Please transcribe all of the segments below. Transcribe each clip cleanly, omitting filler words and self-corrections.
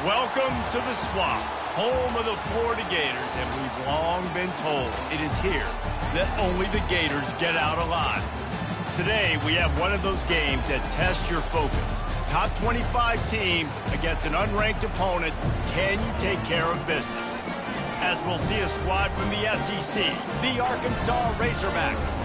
Welcome to the Swamp, home of the Florida Gators, and we've long been told it is here that only the Gators get out alive. Today, we have one of those games that tests your focus. Top 25 team against an unranked opponent. Can you take care of business? As we'll see a squad from the SEC, the Arkansas Razorbacks,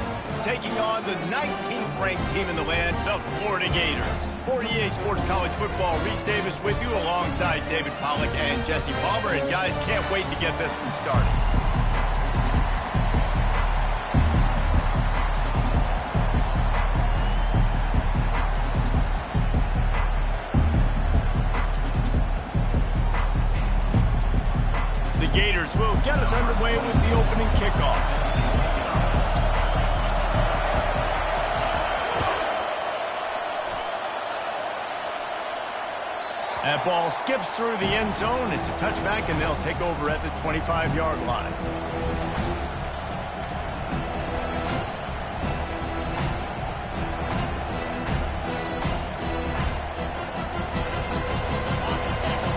taking on the 19th ranked team in the land, the Florida Gators. For EA Sports College Football, Reese Davis with you alongside David Pollack and Jesse Palmer. And guys, can't wait to get this one started. The Gators will get us underway with the opening kickoff. That ball skips through the end zone. It's a touchback, and they'll take over at the 25-yard line.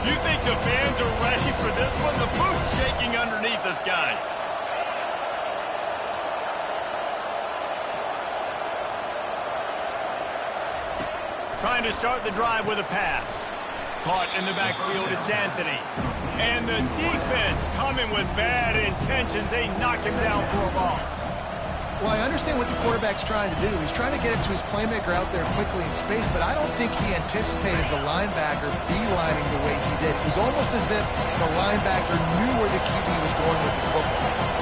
You think the fans are ready for this one? The booth's shaking underneath us, guys. Trying to start the drive with a pass. Caught in the backfield, it's Anthony. And the defense coming with bad intentions. They knock him down for a loss. Well, I understand what the quarterback's trying to do. He's trying to get it to his playmaker out there quickly in space, but I don't think he anticipated the linebacker beelining the way he did. It was almost as if the linebacker knew where the QB was going with the football.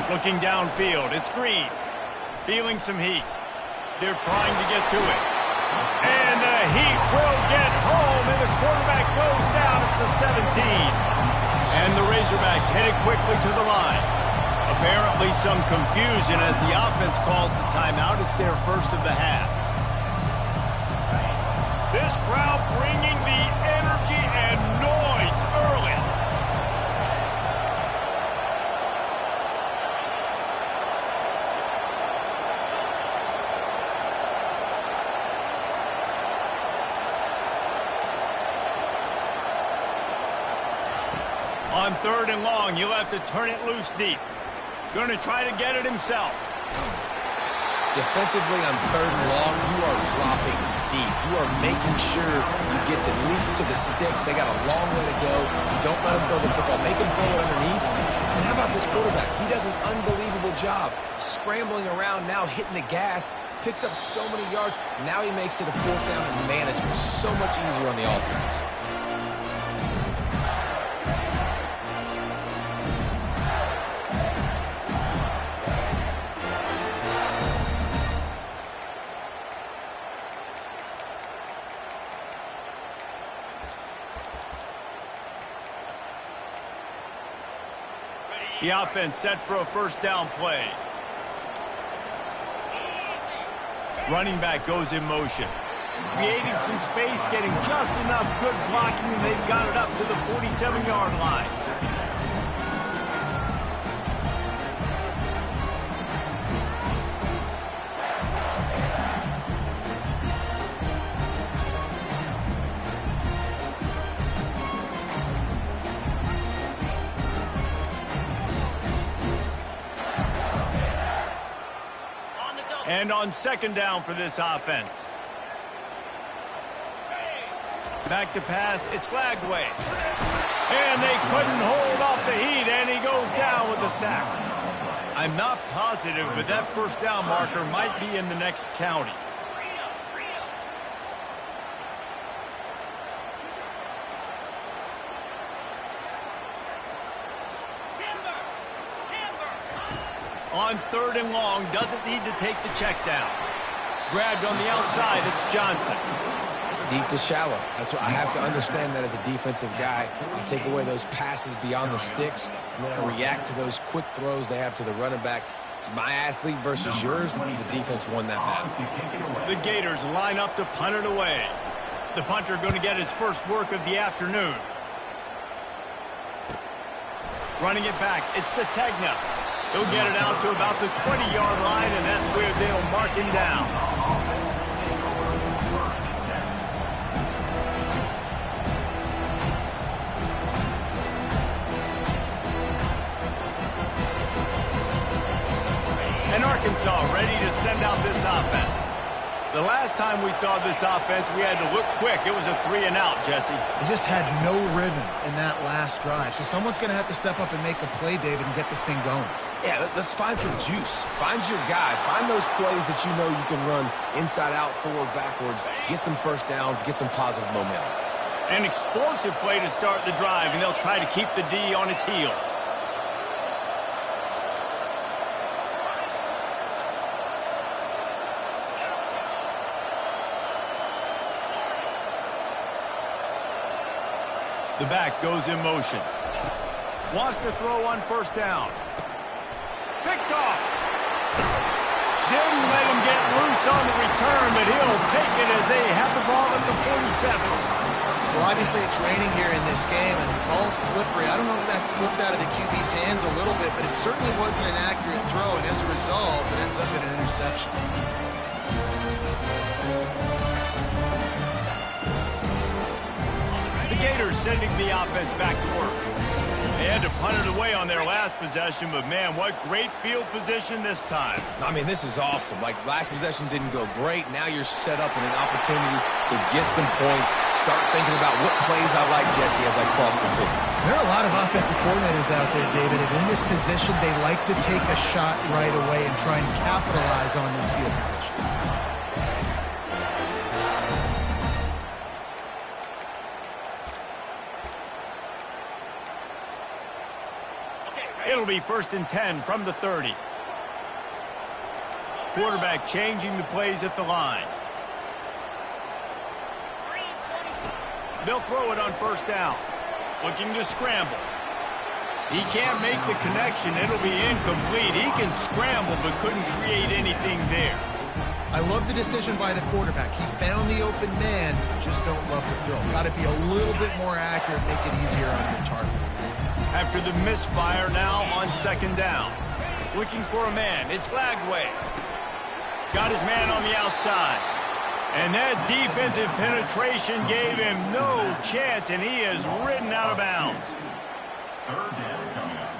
Looking downfield, it's Green. Feeling some heat. They're trying to get to it. And the heat will get home, and the quarterback goes down at the 17. And the Razorbacks headed quickly to the line. Apparently some confusion as the offense calls the timeout. It's their first of the half. This crowd bringing the energy and noise early. On 3rd and long, you'll have to turn it loose deep. Going to try to get it himself. Defensively on 3rd and long, you are dropping deep. You are making sure you get at least to the sticks. They got a long way to go. Don't let them throw the football. Make them throw it underneath. And how about this quarterback? He does an unbelievable job scrambling around, now hitting the gas, picks up so many yards. Now he makes it a 4th down and management so much easier on the offense. The offense set for a 1st down play. Running back goes in motion. Creating some space, getting just enough good blocking, and they've got it up to the 47-yard line. And on 2nd down for this offense. Back to pass, it's Flagway. And they couldn't hold off the heat, and he goes down with a sack. I'm not positive, but that 1st down marker might be in the next county. On 3rd and long, doesn't need to take the check down. Grabbed on the outside, it's Johnson. Deep to shallow. That's what I have to understand that as a defensive guy. I take away those passes beyond the sticks, and then I react to those quick throws they have to the running back. It's my athlete versus yours. The defense won that battle. The Gators line up to punt it away. The punter going to get his first work of the afternoon. Running it back, it's Sategna. He'll get it out to about the 20-yard line, and that's where they'll mark him down. And Arkansas ready to send out this offense. The last time we saw this offense, we had to look quick. It was a 3-and-out, Jesse. They just had no rhythm in that last drive. So someone's going to have to step up and make a play, David, and get this thing going. Yeah, let's find some juice. Find your guy. Find those plays that you know you can run inside out, forward, backwards. Get some first downs. Get some positive momentum. An explosive play to start the drive, and they'll try to keep the D on its heels. The back goes in motion. Wants to throw on first down. Picked off. Didn't let him get loose on the return, but he'll take it as they have the ball at the 47. Well, obviously it's raining here in this game, and the ball's slippery. I don't know if that slipped out of the QB's hands a little bit, but it certainly wasn't an accurate throw, and as a result, it ends up in an interception. The Gators sending the offense back to work. They had to punt it away on their last possession, but man, what great field position this time. I mean, this is awesome. Like, last possession didn't go great. Now you're set up in an opportunity to get some points. Start thinking about what plays I like, Jesse, as I cross the field. There are a lot of offensive coordinators out there, David, and in this position, they like to take a shot right away and try and capitalize on this field position. It'll be 1st and 10 from the 30. Quarterback changing the plays at the line. They'll throw it on first down. Looking to scramble. He can't make the connection. It'll be incomplete. He can scramble but couldn't create anything there. I love the decision by the quarterback. He found the open man, just don't love the throw. Got to be a little bit more accurate, make it easier on your target. After the misfire, now on 2nd down. Looking for a man. It's Lagway. Got his man on the outside. And that defensive penetration gave him no chance, and he is ridden out of bounds. 3rd down coming up.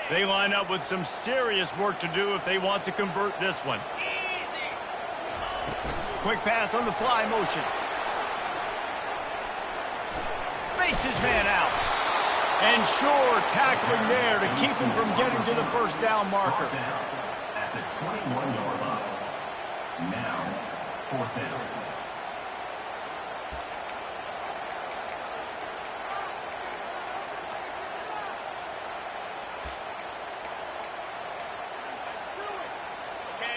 They line up with some serious work to do if they want to convert this one. Quick pass on the fly motion. Fakes his man out. And sure, tackling there to keep him from getting to the first down marker. At the 21-yard line. Now, 4th down.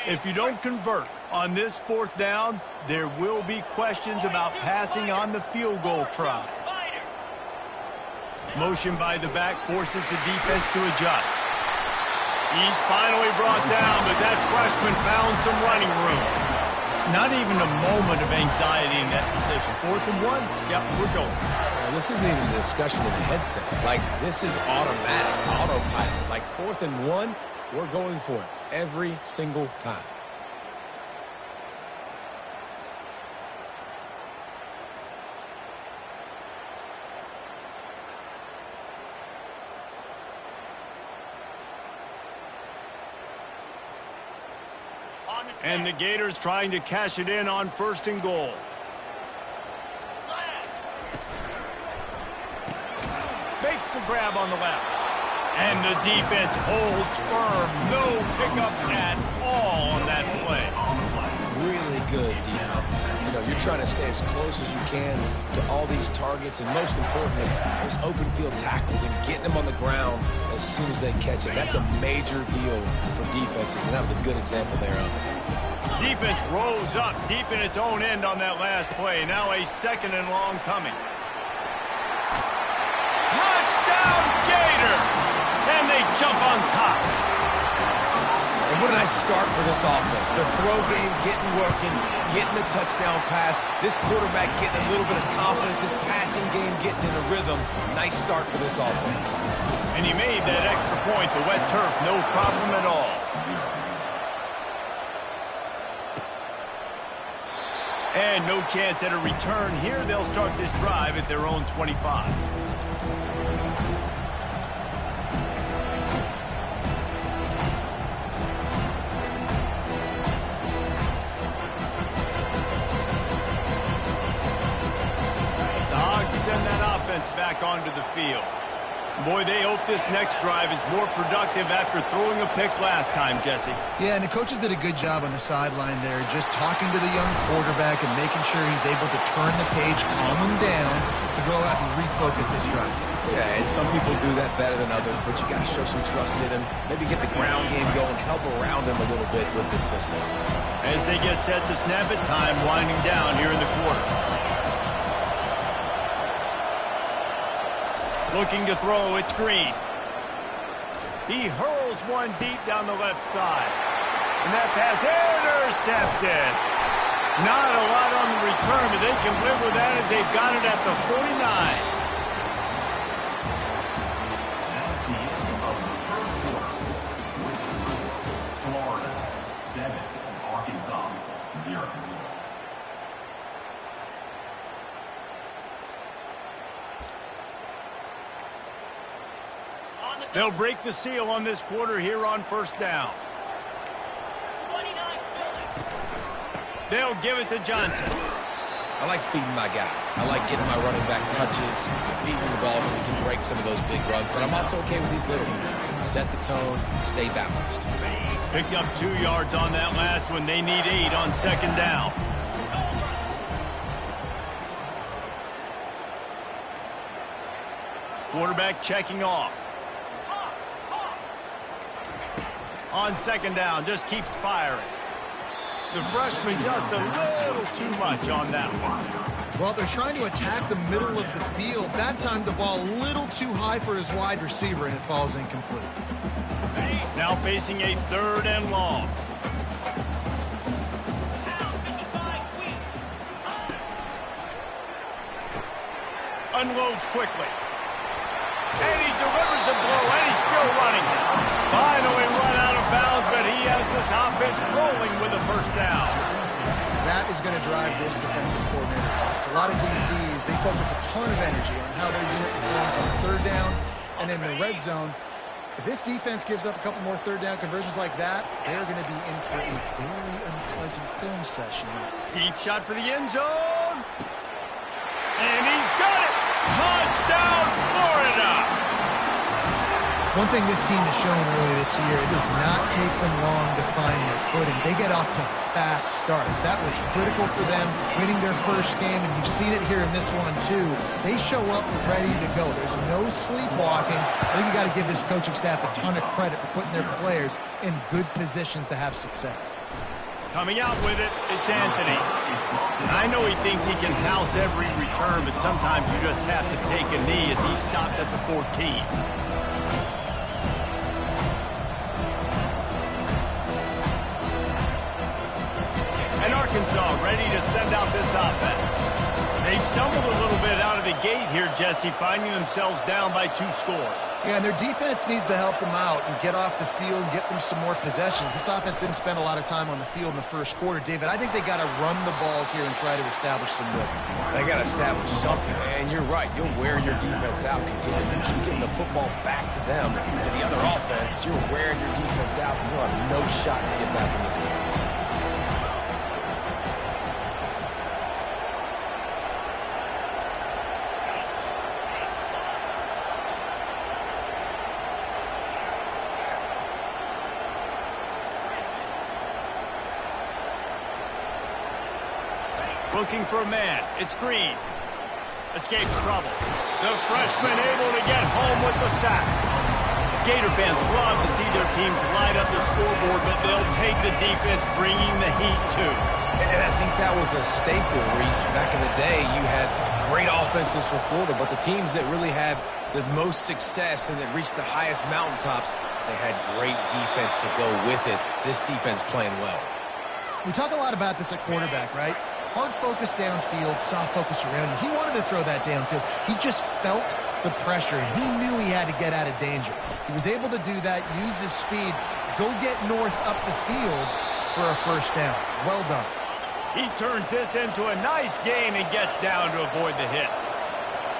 If you don't convert on this 4th down, there will be questions about passing on the field goal try. Motion by the back forces the defense to adjust. He's finally brought down, but that freshman found some running room. Not even a moment of anxiety in that decision. 4th and 1, yep, we're going. Well, this isn't even a discussion in the headset. Like, this is automatic, autopilot. Like, 4th and 1, we're going for it every single time. And the Gators trying to cash it in on 1st and goal. Makes the grab on the left. And the defense holds firm. No pickup at all on that play. Really good defense. You know, you're trying to stay as close as you can to all these targets, and most importantly, those open field tackles and getting them on the ground as soon as they catch it. That's a major deal for defenses, and that was a good example there of it. Defense rose up deep in its own end on that last play. Now a 2nd and long coming. Touchdown Gator! And they jump on top. And what an nice start for this offense. The throw game getting working, getting the touchdown pass. This quarterback getting a little bit of confidence. This passing game getting in a rhythm. Nice start for this offense. And he made that extra point. The wet turf, no problem at all. And no chance at a return here. They'll start this drive at their own 25. Send that offense back onto the field. Boy, they hope this next drive is more productive after throwing a pick last time, Jesse. Yeah, and the coaches did a good job on the sideline there, just talking to the young quarterback and making sure he's able to turn the page, calm him down, to go out and refocus this drive. Yeah, and some people do that better than others, but you got to show some trust in him. Maybe get the ground game going, help around him a little bit with this system. As they get set to snap it, time winding down here in the quarter. Looking to throw, it's Green. He hurls one deep down the left side. And that pass intercepted. Not a lot on the return, but they can live with that as they've got it at the 49. That's the end of the first quarter. Florida 7, Arkansas 0. They'll break the seal on this quarter here on first down. They'll give it to Johnson. I like feeding my guy. I like getting my running back touches, feeding the ball so he can break some of those big runs, but I'm also okay with these little ones. Set the tone, stay balanced. Picked up 2 yards on that last one. They need 8 on second down. Quarterback checking off. On second down, just keeps firing. The freshman just a little too much on that one. Well, they're trying to attack the middle of the field. That time, the ball a little too high for his wide receiver, and it falls incomplete. Now facing a 3rd and long. Unloads quickly. And he delivers the blow, and he's still running. Finally run out of bounds, but he has this offense rolling with a first down. That is going to drive this defensive coordinator. It's a lot of DCs. They focus a ton of energy on how their unit performs on 3rd down and in the red zone. If this defense gives up a couple more 3rd down conversions like that, they're going to be in for a very unpleasant film session. Deep shot for the end zone. And he's got it. Touchdown, Florida. One thing this team has shown early this year, it does not take them long to find their footing. They get off to fast starts. That was critical for them winning their first game, and you've seen it here in this one too. They show up ready to go. There's no sleepwalking. I think you got to give this coaching staff a ton of credit for putting their players in good positions to have success. Coming out with it, it's Anthony. I know he thinks he can house every return, but sometimes you just have to take a knee as he stopped at the 14. And Arkansas ready to send out this offense. They've stumbled a little bit out of the gate here, Jesse, finding themselves down by 2 scores. Yeah, and their defense needs to help them out and get off the field and get them some more possessions. This offense didn't spend a lot of time on the field in the first quarter, David. I think they got to run the ball here and try to establish some rhythm. They got to establish something, and you're right. You'll wear your defense out. Continue to keep getting the football back to them, to the other offense. You're wearing your defense out, and you'll have no shot to get back in this game. Looking for a man. It's Green. Escapes trouble. The freshman able to get home with the sack. Gator fans love to see their teams light up the scoreboard, but they'll take the defense bringing the heat too. And I think that was a staple, Reese. Back in the day, you had great offenses for Florida, but the teams that really had the most success and that reached the highest mountaintops, they had great defense to go with it. This defense playing well. We talk a lot about this at quarterback, right? Hard focus downfield, soft focus around you. He wanted to throw that downfield. He just felt the pressure, and he knew he had to get out of danger. He was able to do that, use his speed, go get north up the field for a first down. Well done. He turns this into a nice gain and gets down to avoid the hit.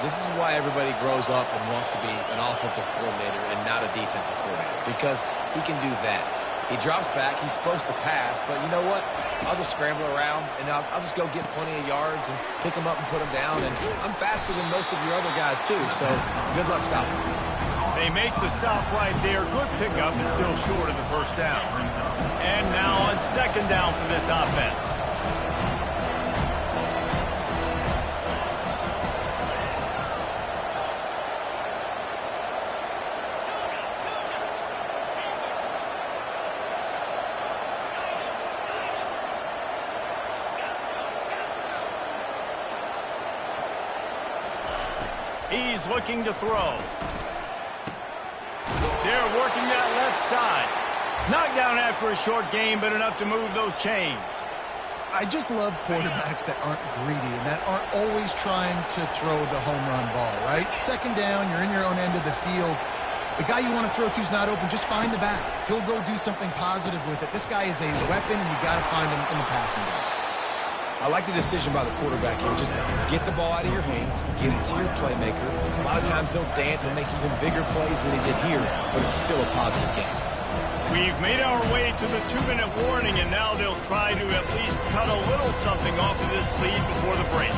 This is why everybody grows up and wants to be an offensive coordinator and not a defensive coordinator, because he can do that. He drops back. He's supposed to pass, but you know what? I'll just scramble around, and I'll just go get plenty of yards and pick them up and put them down, and I'm faster than most of your other guys, too, so good luck stopping. They make the stop right there. Good pickup, and still short of the first down. And now on second down for this offense. He's looking to throw. They're working that left side. Knocked down after a short game, but enough to move those chains. I just love quarterbacks that aren't greedy and that aren't always trying to throw the home run ball, right? Second down, you're in your own end of the field. The guy you want to throw to is not open. Just find the back. He'll go do something positive with it. This guy is a weapon, and you got to find him in the passing game. I like the decision by the quarterback here. Just get the ball out of your hands, get it to your playmaker. A lot of times they'll dance and make even bigger plays than he did here, but it's still a positive game. We've made our way to the 2-minute warning, and now they'll try to at least cut a little something off of this lead before the break.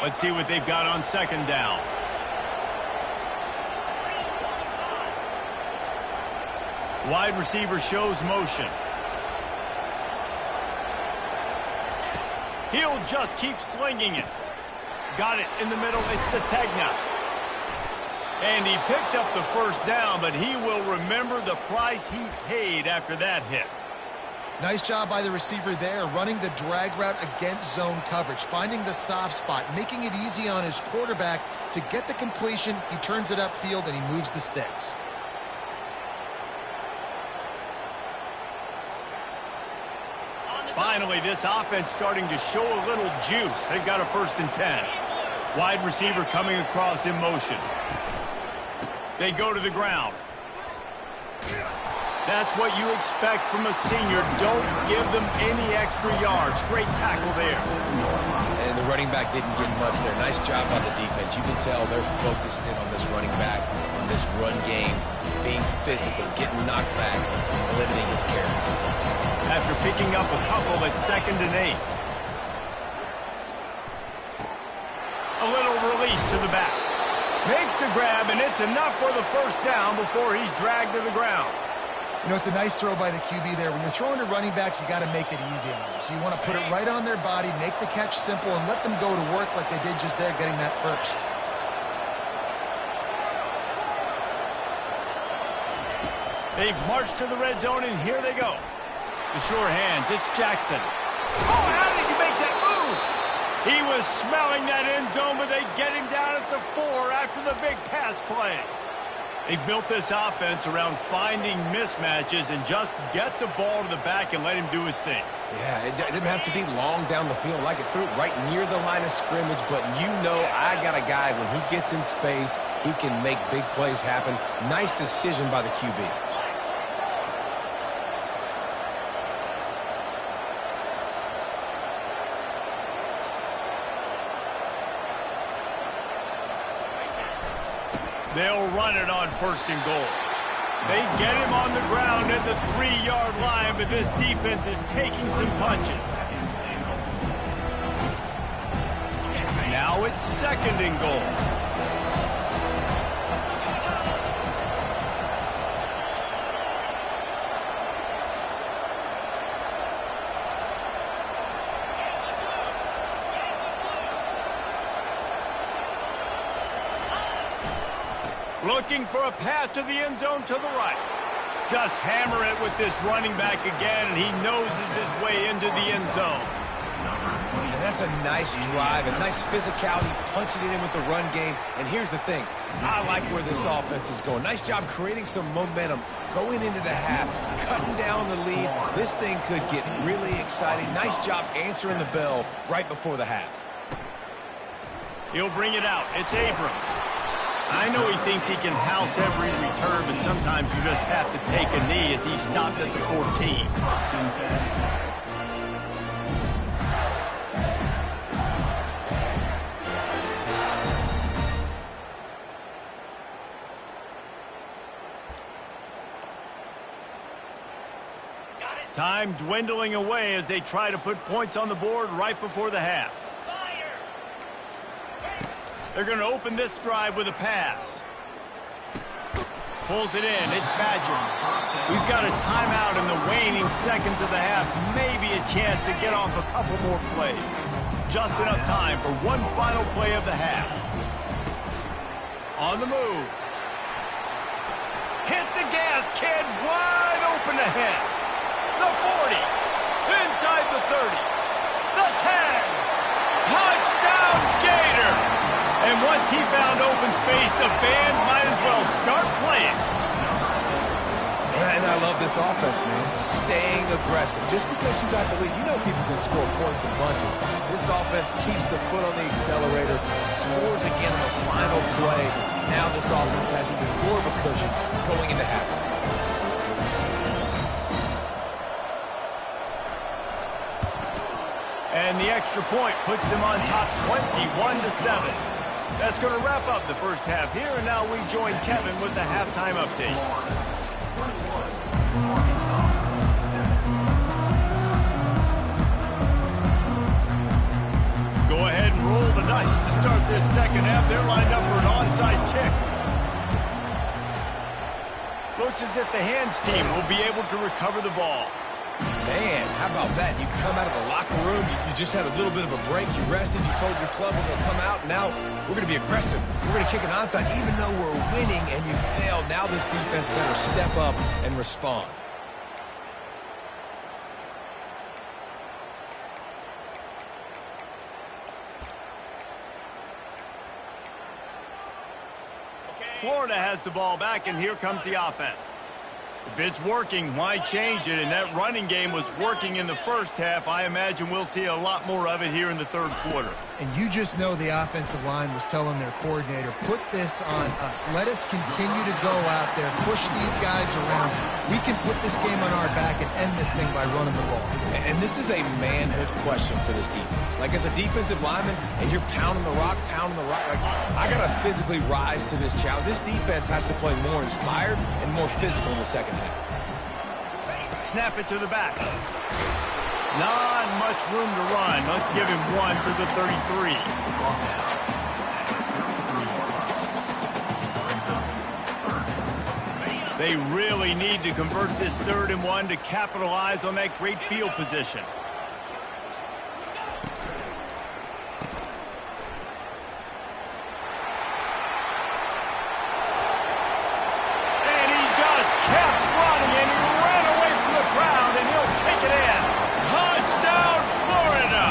Let's see what they've got on second down. Wide receiver shows motion. He'll just keep slinging it. Got it in the middle. It's Sategna. And he picked up the first down, but he will remember the price he paid after that hit. Nice job by the receiver there, running the drag route against zone coverage, finding the soft spot, making it easy on his quarterback to get the completion. He turns it upfield, and he moves the sticks. Finally, this offense starting to show a little juice. They've got a 1st and 10. Wide receiver coming across in motion. They go to the ground. That's what you expect from a senior. Don't give them any extra yards. Great tackle there. And the running back didn't get much there. Nice job by the defense. You can tell they're focused in on this running back, on this run game, being physical, getting knockbacks, limiting his carries. After picking up a couple at 2nd and 8. A little release to the back. Makes the grab, and it's enough for the first down before he's dragged to the ground. You know, it's a nice throw by the QB there. When you're throwing to running backs, you got to make it easy on them. So you want to put it right on their body, make the catch simple, and let them go to work like they did just there, getting that first. They've marched to the red zone, and here they go. The sure hands, it's Jackson. Oh, how did you make that move? He was smelling that end zone, but they get him down at the 4 after the big pass play. They've built this offense around finding mismatches and just get the ball to the back and let him do his thing. Yeah, it didn't have to be long down the field. Like it threw it right near the line of scrimmage, but you know I got a guy, when he gets in space, he can make big plays happen. Nice decision by the QB. They'll run it on 1st and goal. They get him on the ground at the 3-yard line, but this defense is taking some punches. Now it's 2nd and goal. Looking for a path to the end zone to the right. Just hammer it with this running back again, and he noses his way into the end zone. And that's a nice drive, a nice physicality, punching it in with the run game. And here's the thing. I like where this offense is going. Nice job creating some momentum, going into the half, cutting down the lead. This thing could get really exciting. Nice job answering the bell right before the half. He'll bring it out. It's Abrams. I know he thinks he can house every return, but sometimes you just have to take a knee as he stopped at the 14. Time dwindling away as they try to put points on the board right before the half. They're going to open this drive with a pass. Pulls it in. It's Badger. We've got a timeout in the waning seconds of the half. Maybe a chance to get off a couple more plays. Just enough time for one final play of the half. On the move. Hit the gas, kid. Wide open ahead. The 40. Inside the 30. The 10. Touchdown, Gator. And once he found open space, the band might as well start playing. And I love this offense, man. Staying aggressive. Just because you got the lead, you know people can score points in bunches. This offense keeps the foot on the accelerator, scores again on the final play. Now this offense has even more of a cushion going into halftime. And the extra point puts them on top 21-7. That's going to wrap up the first half here, and now we join Kevin with the halftime update. Go ahead and roll the dice to start this second half. They're lined up for an onside kick. Looks as if the hands team will be able to recover the ball. Man, how about that? You come out of the locker room, you just had a little bit of a break, you rested, you told your club we're going to come out, and now we're going to be aggressive. We're going to kick an onside, even though we're winning and you failed. Now this defense better step up and respond. Florida has the ball back, and here comes the offense. If it's working, why change it? And that running game was working in the first half. I imagine we'll see a lot more of it here in the third quarter. And you just know the offensive line was telling their coordinator, put this on us. Let us continue to go out there, push these guys around. We can put this game on our back and end this thing by running the ball. And this is a manhood question for this defense. Like, as a defensive lineman, and you're pounding the rock, like, I got to physically rise to this challenge. This defense has to play more inspired and more physical in the second half. Snap it to the back. Not much room to run. Let's give him one to the 33. They really need to convert this 3rd and 1 to capitalize on that great field position. And he just kept running, and he ran away from the crowd, and he'll take it in. Touchdown, Florida!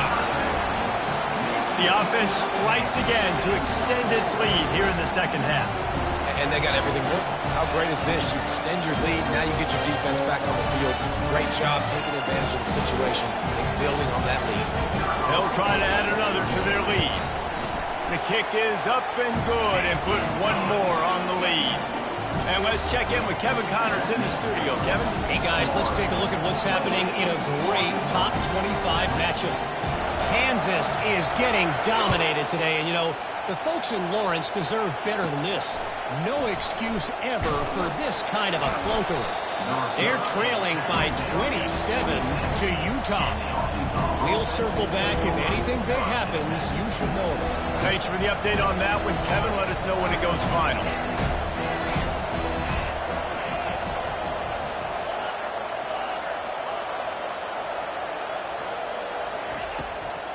The offense strikes again to extend its lead here in the second half. And they got everything working. How great is this? You extend your lead, now you get your defense back on the field. Great job taking advantage of the situation and building on that lead. They'll try to add another to their lead. The kick is up and good, and put one more on the lead. And let's check in with Kevin Connors in the studio. Kevin? Hey, guys, let's take a look at what's happening in a great top 25 matchup. Kansas is getting dominated today, and, you know, the folks in Lawrence deserve better than this. No excuse ever for this kind of a clunker. They're trailing by 27 to Utah. We'll circle back. If anything big happens, you should know it. Thanks for the update on that one, Kevin. Let us know when it goes final.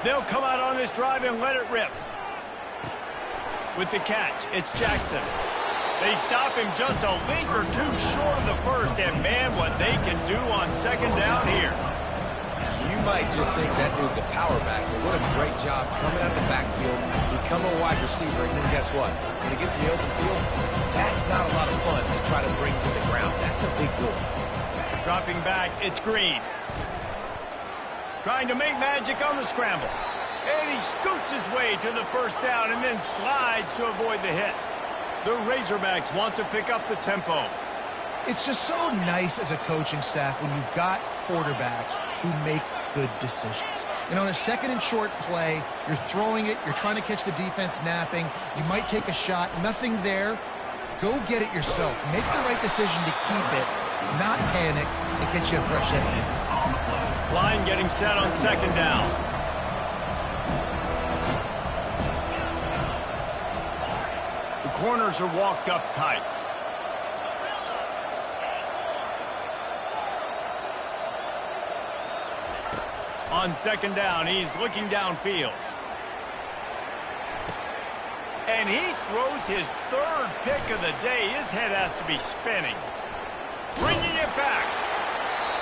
They'll come out on this drive and let it rip. With the catch, it's Jackson. They stop him just a link or two short of the first, and man, what they can do on second down here. You might just think that dude's a power back, but what a great job coming out of the backfield, become a wide receiver, and then guess what? When he gets in the open field, that's not a lot of fun to try to bring to the ground. That's a big goal. Dropping back, it's Green. Trying to make magic on the scramble. And he scoots his way to the first down and then slides to avoid the hit. The Razorbacks want to pick up the tempo. It's just so nice as a coaching staff when you've got quarterbacks who make good decisions. And on a second and short play, you're throwing it, you're trying to catch the defense napping, you might take a shot, nothing there. Go get it yourself. Make the right decision to keep it, not panic, and get you a fresh head of hands. Line getting set on second down. The corners are walked up tight. On second down, he's looking downfield. And he throws his third pick of the day. His head has to be spinning. Bringing it back.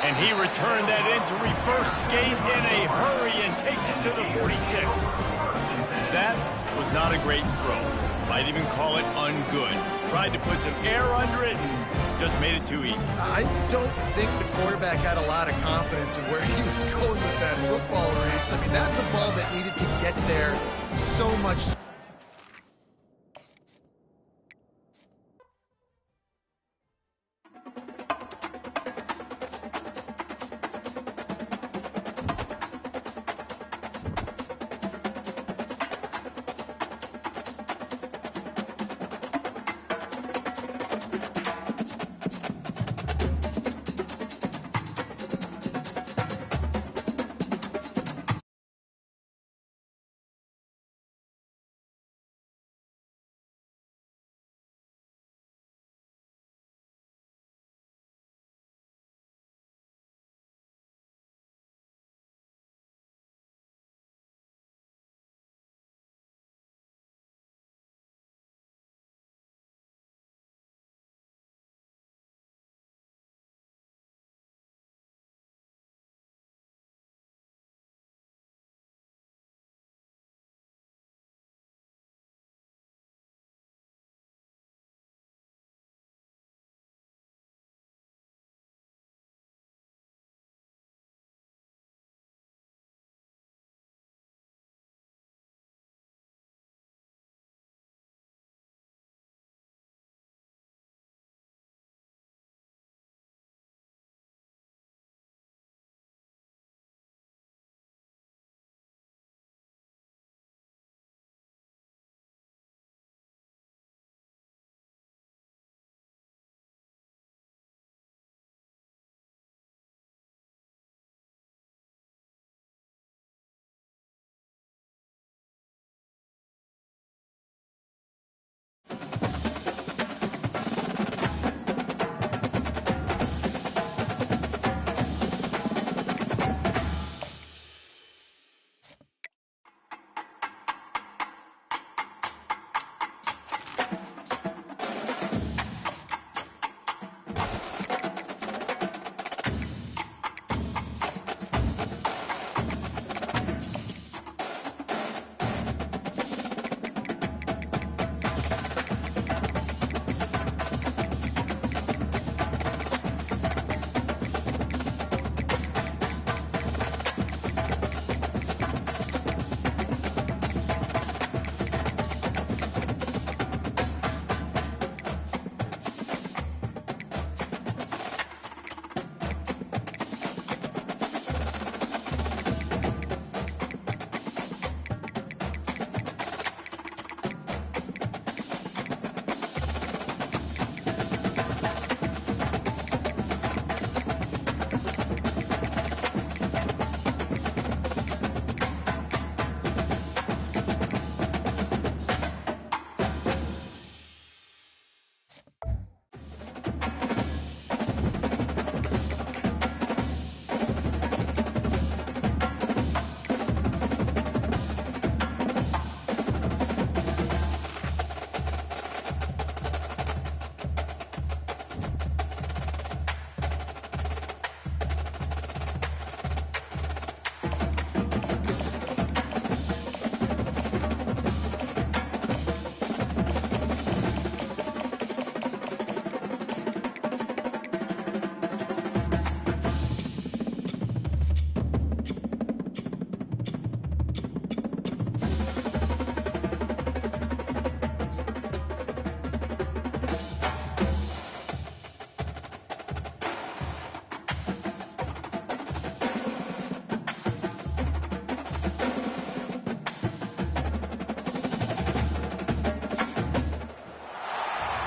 And he returned that into reverse skate in a hurry and takes it to the 46. That was not a great throw. Might even call it ungood. Tried to put some air under it and just made it too easy. I don't think the quarterback had a lot of confidence in where he was going with that football race. I mean, that's a ball that needed to get there so much.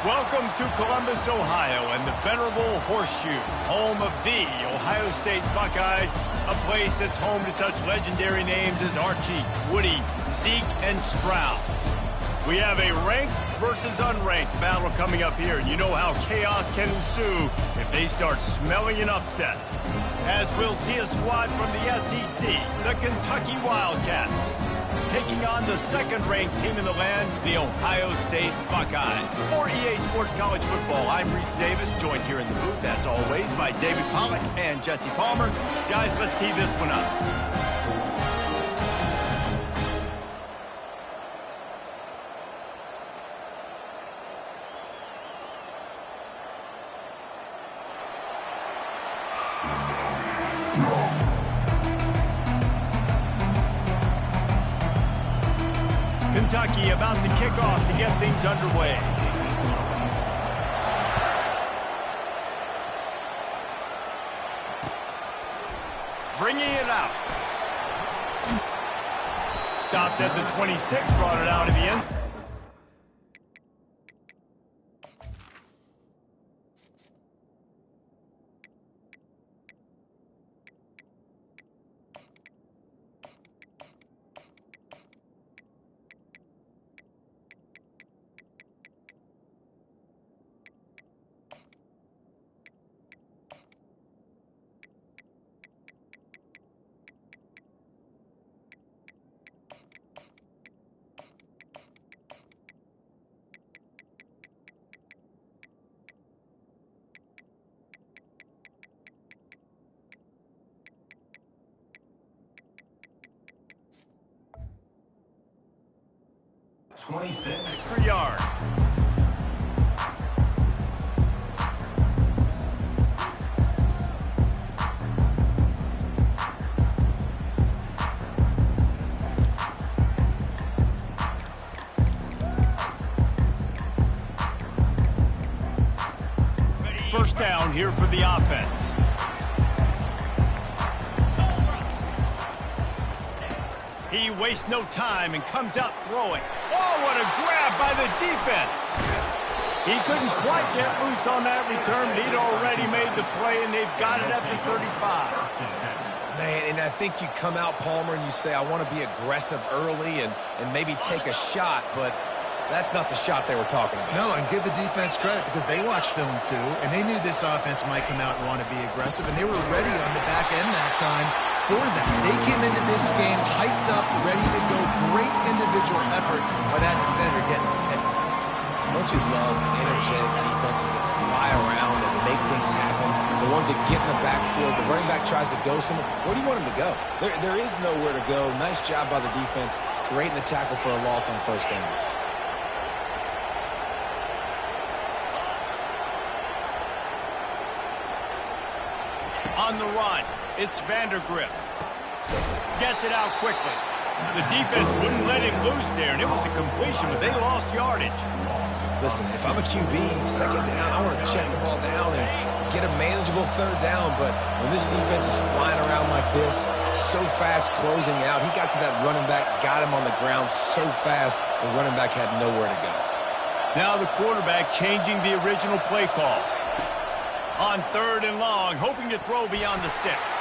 Welcome to Columbus, Ohio, and the venerable Horseshoe, home of the Ohio State Buckeyes, a place that's home to such legendary names as Archie, Woody, Zeke, and Stroud. We have a ranked versus unranked battle coming up here, and you know how chaos can ensue if they start smelling an upset. As we'll see a squad from the SEC, the Kentucky Wildcats, taking on the second-ranked team in the land, the Ohio State Buckeyes. For EA Sports College Football, I'm Reese Davis, joined here in the booth, as always, by David Pollack and Jesse Palmer. Guys, let's tee this one up. Kentucky about to kick off to get things underway. Bringing it out. Stopped at the 26, brought it out of the end. Extra yard. First down here for the offense. He wastes no time and comes out throwing. Oh, what a grab by the defense. He couldn't quite get loose on that return, but he'd already made the play, and they've got it at the 35. Man, and I think you come out, Palmer, and you say, I want to be aggressive early and maybe take a shot, but that's not the shot they were talking about. No, and give the defense credit because they watched film too, and they knew this offense might come out and want to be aggressive, and they were ready on the back end that time for that. They came into this game hyped up, ready to go. Great individual effort by that defender getting the pick. Don't you love energetic defenses that fly around and make things happen? The ones that get in the backfield, the running back tries to go somewhere. Where do you want him to go? There is nowhere to go. Nice job by the defense, creating the tackle for a loss on first down. On the run, it's Vandergrift. Gets it out quickly. The defense wouldn't let him loose there, and it was a completion, but they lost yardage. Listen, if I'm a QB, second down, I want to check the ball down and get a manageable third down, but when this defense is flying around like this, so fast closing out, he got to that running back, got him on the ground so fast, the running back had nowhere to go. Now the quarterback changing the original play call. On third and long, hoping to throw beyond the sticks.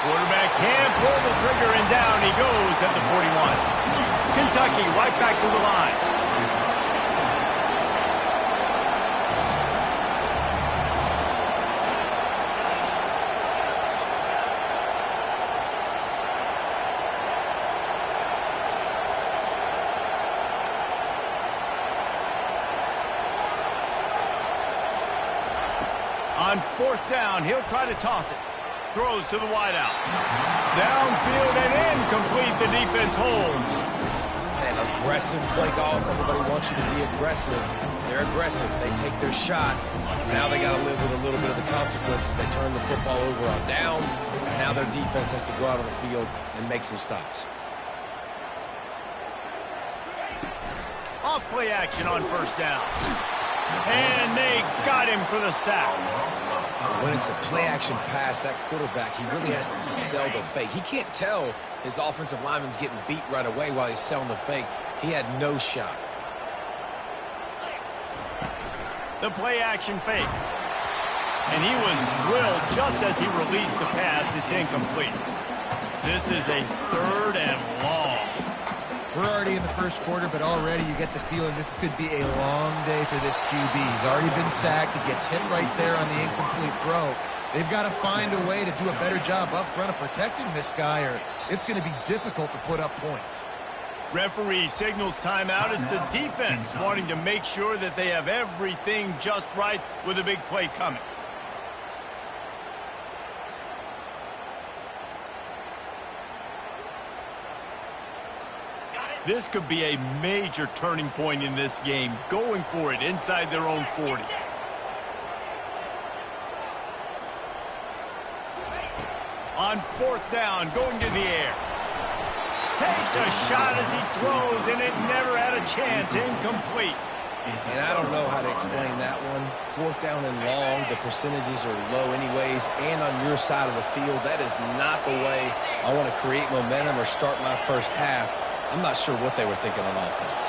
Quarterback can't pull the trigger, and down he goes at the 41. Kentucky right back to the line. On fourth down, he'll try to toss it. Throws to the wideout. Downfield and incomplete. The defense holds. And aggressive play calls. Everybody wants you to be aggressive. They're aggressive. They take their shot. Now they got to live with a little bit of the consequences. They turn the football over on downs. Now their defense has to go out on the field and make some stops. Off play action on first down. And they got him for the sack. When it's a play-action pass, that quarterback, he really has to sell the fake. He can't tell his offensive lineman's getting beat right away while he's selling the fake. He had no shot. The play action fake. And he was drilled just as he released the pass. It's incomplete. This is a 3rd and long. We're already in the first quarter, but already you get the feeling this could be a long day for this QB. He's already been sacked. He gets hit right there on the incomplete throw. They've got to find a way to do a better job up front of protecting this guy, or it's going to be difficult to put up points. Referee signals timeout as the defense wanting to make sure that they have everything just right with a big play coming. This could be a major turning point in this game, going for it inside their own 40. On 4th down, going to the air. Takes a shot as he throws, and it never had a chance. Incomplete. And I don't know how to explain that one. 4th down and long, the percentages are low anyways, and on your side of the field, that is not the way I want to create momentum or start my first half. I'm not sure what they were thinking on offense.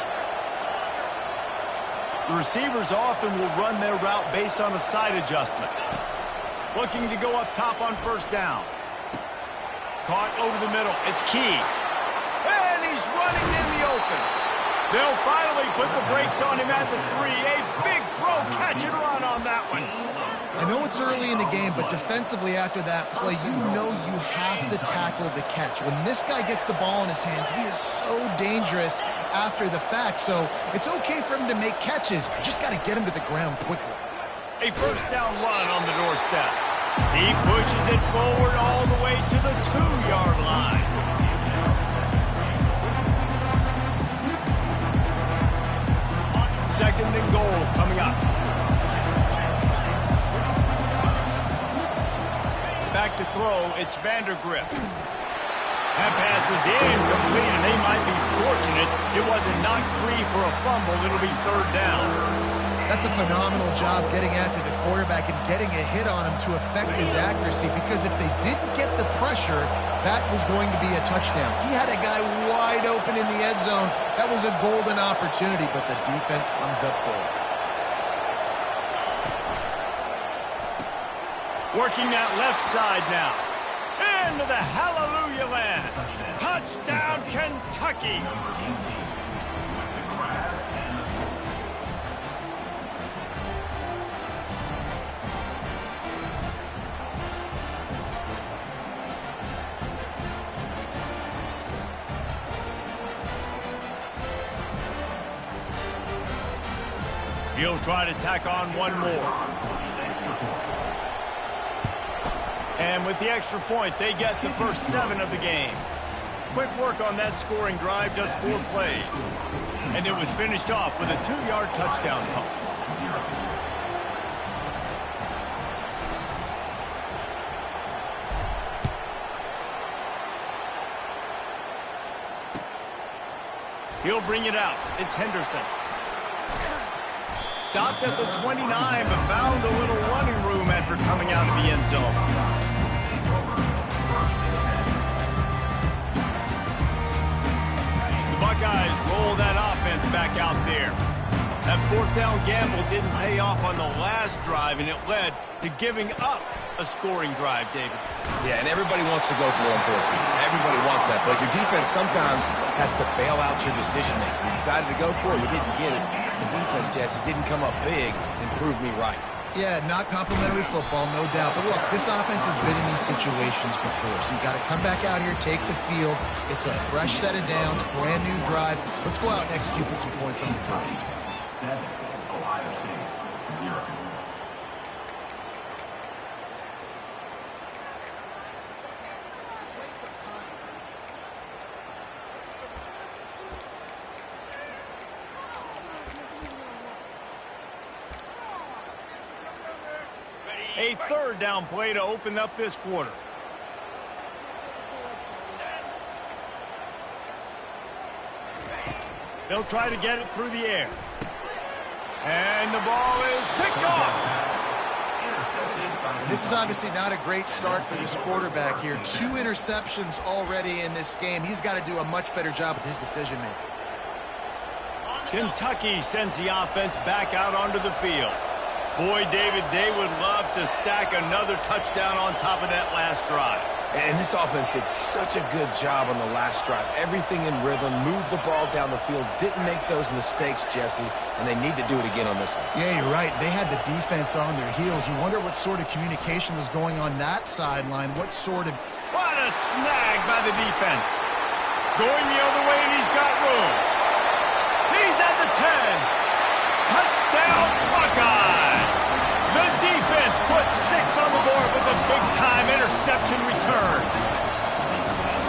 The receivers often will run their route based on a side adjustment. Looking to go up top on 1st down. Caught over the middle. It's Key. And he's running in the open. They'll finally put the brakes on him at the 3. A big throw, catch and run on that one. I know it's early in the game, but defensively after that play, you know you have to tackle the catch. When this guy gets the ball in his hands, he is so dangerous after the fact. So it's okay for him to make catches. You just got to get him to the ground quickly. A 1st down run on the doorstep. He pushes it forward all the way to the 2-yard line. Second and goal coming up. Back to throw, it's Vandergrift. That pass is incomplete, and they might be fortunate it wasn't knocked free for a fumble. It'll be 3rd down. That's a phenomenal job getting after the quarterback and getting a hit on him to affect his accuracy, because if they didn't get the pressure, that was going to be a touchdown. He had a guy wide open in the end zone. That was a golden opportunity, but the defense comes up big. Working that left side now. Into the hallelujah land. Touchdown, Kentucky. He'll try to tack on one more. And with the extra point, they get the first 7 of the game. Quick work on that scoring drive, just 4 plays. And it was finished off with a 2-yard touchdown toss. He'll bring it out. It's Henderson. Stopped at the 29, but found a little running room after coming out of the end zone. The Buckeyes roll that offense back out there. That 4th down gamble didn't pay off on the last drive, and it led to giving up a scoring drive, David. Yeah, and everybody wants to go for it on 4th down. Everybody wants that, but your defense sometimes has to bail out your decision-making. We decided to go for it. We didn't get it. The defense, Jesse, didn't come up big and prove me right. Yeah, not complimentary football, no doubt. But look, this offense has been in these situations before, so you got to come back out here, take the field. It's a fresh set of downs, brand new drive. Let's go out and execute with some points on the board. 7, Ohio State, 0. A 3rd down play to open up this quarter. They'll try to get it through the air. And the ball is picked off. This is obviously not a great start for this quarterback here. 2 interceptions already in this game. He's got to do a much better job with his decision-making. Kentucky sends the offense back out onto the field. Boy, David, they would love to stack another touchdown on top of that last drive. And this offense did such a good job on the last drive. Everything in rhythm, moved the ball down the field, didn't make those mistakes, Jesse, and they need to do it again on this one. Yeah, you're right. They had the defense on their heels. You wonder what sort of communication was going on that sideline. What sort of... What a snag by the defense. Going the other way, and he's got room. He's at the 10. Touchdown, Buckeyes! The defense puts 6 on the board with a big-time interception return.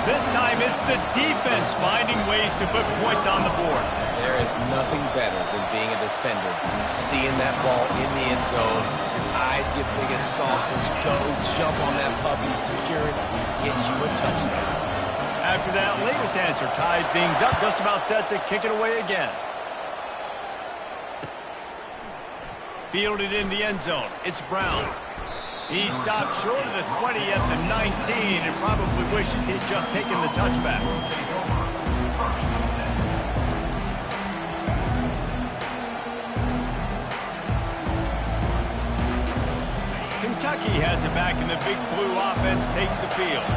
This time, it's the defense finding ways to put points on the board. There is nothing better than being a defender, seeing that ball in the end zone. Your eyes get big as saucers. Go, jump on that puppy, secure it, get you a touchdown. After that latest answer tied things up, just about set to kick it away again. Fielded in the end zone. It's Brown. He stopped short of the 20 at the 19 and probably wishes he'd just taken the touchback. Kentucky has it back, and the Big Blue offense takes the field.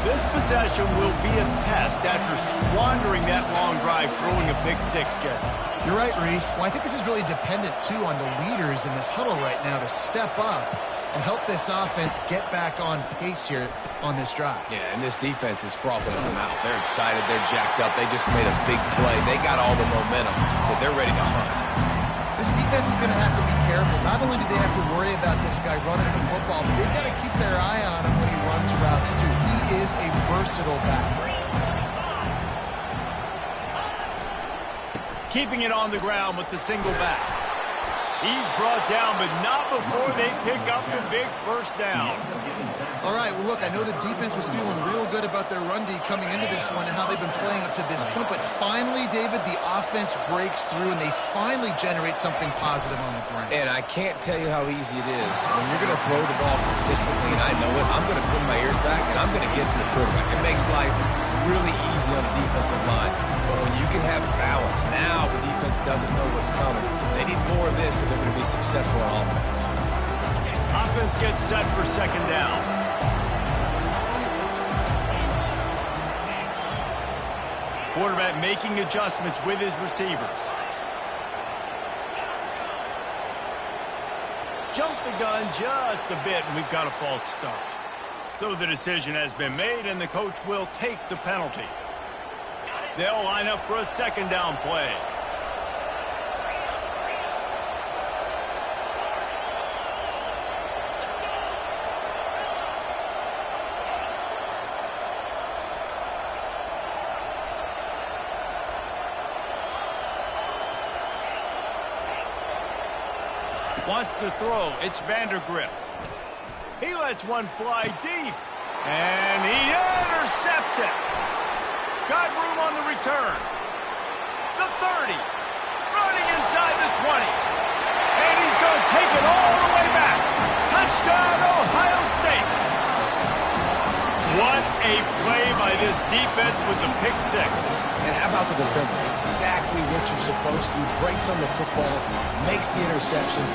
This possession will be a test after squandering that long drive, throwing a pick 6, Jesse. You're right, Reese. Well, I think this is really dependent, too, on the leaders in this huddle right now to step up and help this offense get back on pace here on this drive. Yeah, and this defense is frothing them out. They're excited. They're jacked up. They just made a big play. They got all the momentum, so they're ready to hunt. This defense is going to have to be careful. Not only do they have to worry about this guy running the football, but they've got to keep their eye on him when he runs routes, too. He is a versatile back. Keeping it on the ground with the single back. He's brought down, but not before they pick up the big first down. All right, well, look, I know the defense was feeling real good about their run D coming into this one and how they've been playing up to this point, but finally, David, the offense breaks through and they finally generate something positive on the ground. And I can't tell you how easy it is. When you're going to throw the ball consistently, and I know it, I'm going to put my ears back and I'm going to get to the quarterback. It makes life really easy on the defensive line. But when you can have balance, now the defense doesn't know what's coming. They need more of this if they're going to be successful on offense. Offense gets set for second down. Quarterback making adjustments with his receivers. Jumped the gun just a bit, and we've got a false start. So the decision has been made, and the coach will take the penalty. They'll line up for a second down play. Wants to throw. It's Vandergrift. He lets one fly deep. And he intercepts it. Got room on the return. The 30. Running inside the 20. And he's going to take it all the way back. Touchdown, Ohio State. What a play by this defense with the pick 6. And how about the defender? Exactly what you're supposed to do. Breaks on the football, makes the interception.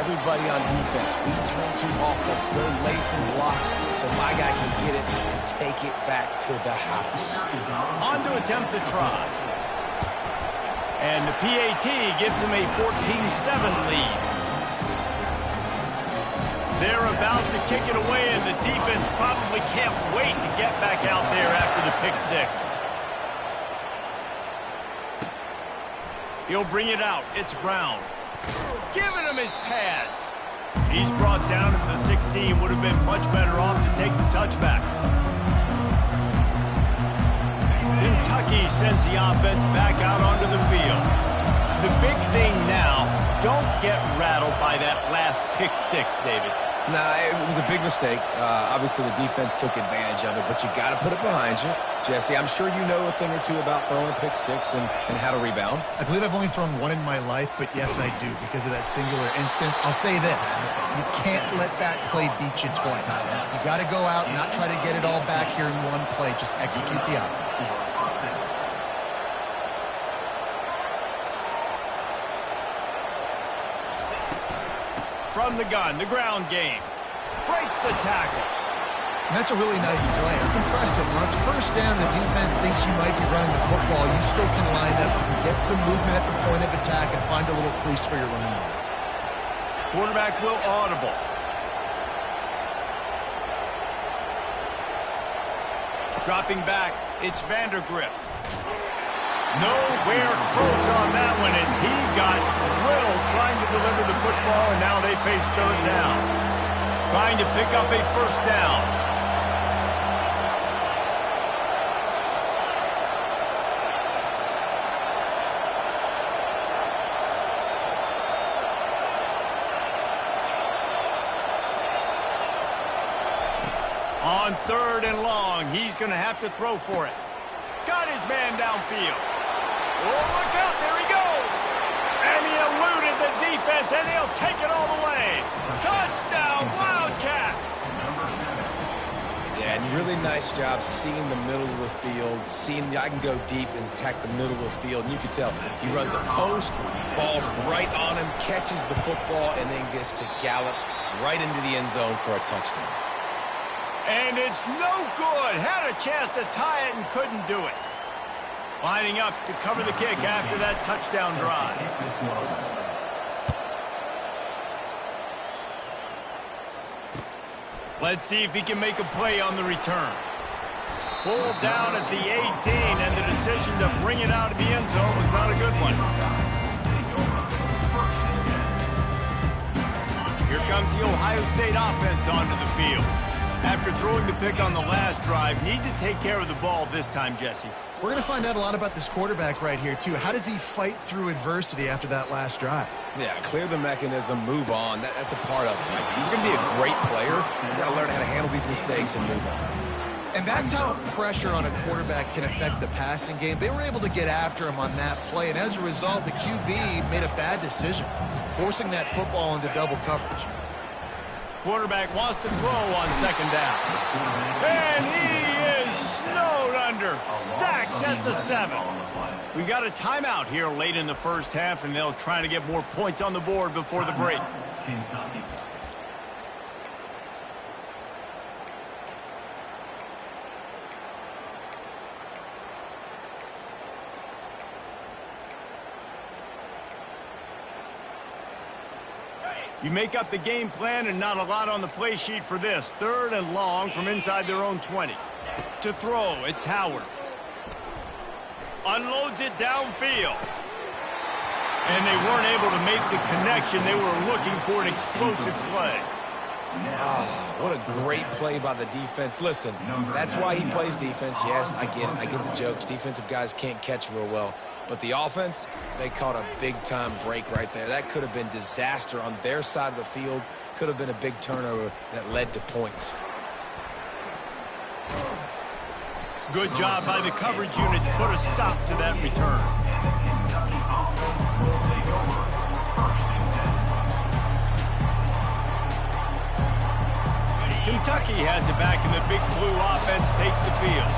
Everybody on defense, we turn to offense. Go lay some blocks so my guy can get it and take it back to the house. On to attempt to try. And the PAT gives him a 14-7 lead. They're about to kick it away, and the defense probably can't wait to get back out there after the pick 6. He'll bring it out. It's Brown. Giving him his pads. He's brought down to the 16. Would have been much better off to take the touchback. Kentucky sends the offense back out onto the field. The big thing now, don't get rattled by that last pick 6, David. Nah, it was a big mistake. Obviously, the defense took advantage of it, but you got to put it behind you. Jesse, I'm sure you know a thing or two about throwing a pick 6 and how to rebound. I believe I've only thrown one in my life, but yes, I do, because of that singular instance. I'll say this. You can't let that play beat you twice. You got to go out and not try to get it all back here in one play. Just execute the offense. from the gun, the ground game. Breaks the tackle. And that's a really nice play. It's impressive. When it's first down, the defense thinks you might be running the football. You still can line up, you can get some movement at the point of attack, and find a little crease for your running back. Quarterback will audible. Dropping back, it's Vandergrift. Nowhere close on that one as he got drilled trying to deliver the football, and now they face third down. Trying to pick up a first down. On third and long, he's going to have to throw for it. Got his man downfield. Oh, look out, there he goes. And he eluded the defense, and he'll take it all the way. Touchdown, Wildcats. Yeah, and really nice job seeing the middle of the field, seeing I can go deep and attack the middle of the field. And you can tell he runs a post, falls right on him, catches the football, and then gets to gallop right into the end zone for a touchdown. And it's no good. Had a chance to tie it and couldn't do it. Lining up to cover the kick after that touchdown drive. Let's see if he can make a play on the return. Pulled down at the 18, and the decision to bring it out of the end zone was not a good one. Here comes the Ohio State offense onto the field. After throwing the pick on the last drive, need to take care of the ball this time, Jesse. We're going to find out a lot about this quarterback right here, too. How does he fight through adversity after that last drive? Yeah, clear the mechanism, move on. That's a part of it. Right? If you're going to be a great player, you got to learn how to handle these mistakes and move on. And that's how pressure on a quarterback can affect the passing game. They were able to get after him on that play, and as a result, the QB made a bad decision, forcing that football into double coverage. Quarterback wants to throw on second down. And he is snowed under. Sacked at the 7. We got a timeout here late in the first half, and they'll try to get more points on the board before the break. You make up the game plan and not a lot on the play sheet for this. Third and long from inside their own 20. To throw, it's Howard. Unloads it downfield. And they weren't able to make the connection. They were looking for an explosive play. Oh, what a great play by the defense. Listen, that's why he plays defense. Yes, I get it. I get the jokes. Defensive guys can't catch real well. But the offense, they caught a big-time break right there. That could have been disaster on their side of the field. Could have been a big turnover that led to points. Good job by the coverage unit to put a stop to that return. Kentucky has it back, and the Big Blue offense takes the field.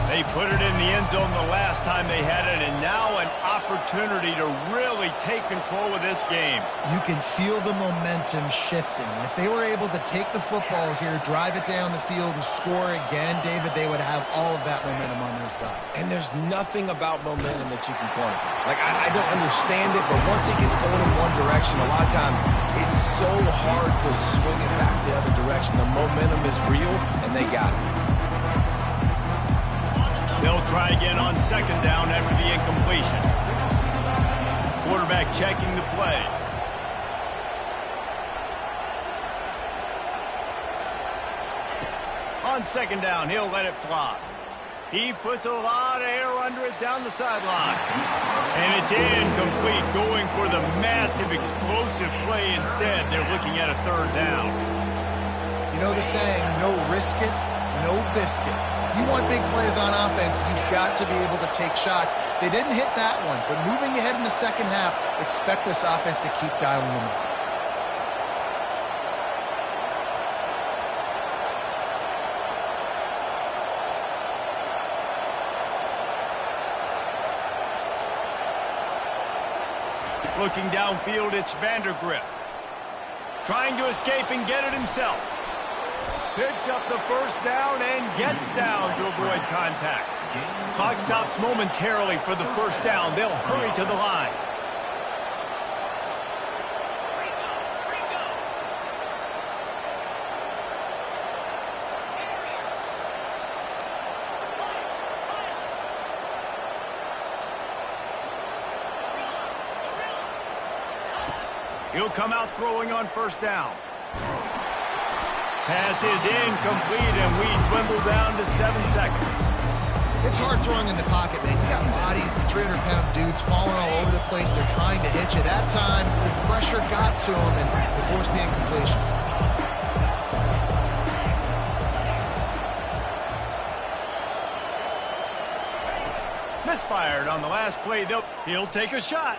They put it in the end zone the last time they had it, and now an opportunity to really take control of this game. You can feel the momentum shifting. If they were able to take the football here, drive it down the field, and score again, David, they would have all of that momentum on their side. And there's nothing about momentum that you can quantify. Like, I don't understand it, but once it gets going in one direction, a lot of times it's so hard to swing it back the other direction. The momentum is real, and they got it. They'll try again on second down after the incompletion. Quarterback checking the play. On second down, he'll let it fly. He puts a lot of air under it down the sideline. And it's incomplete, going for the massive explosive play instead. They're looking at a third down. You know the saying, no risk it, no biscuit. If you want big plays on offense, you've got to be able to take shots. They didn't hit that one, but moving ahead in the second half, expect this offense to keep dialing them up. Looking downfield, it's Vandergrift. Trying to escape and get it himself. Picks up the first down and gets down to avoid contact. Clock stops momentarily for the first down. They'll hurry to the line. He'll come out throwing on first down. Pass is incomplete, and we dwindle down to 7 seconds. It's hard throwing in the pocket, man. You got bodies and 300-pound dudes falling all over the place. They're trying to hit you. That time, the pressure got to him and forced the incompletion. Misfired on the last play. He'll take a shot.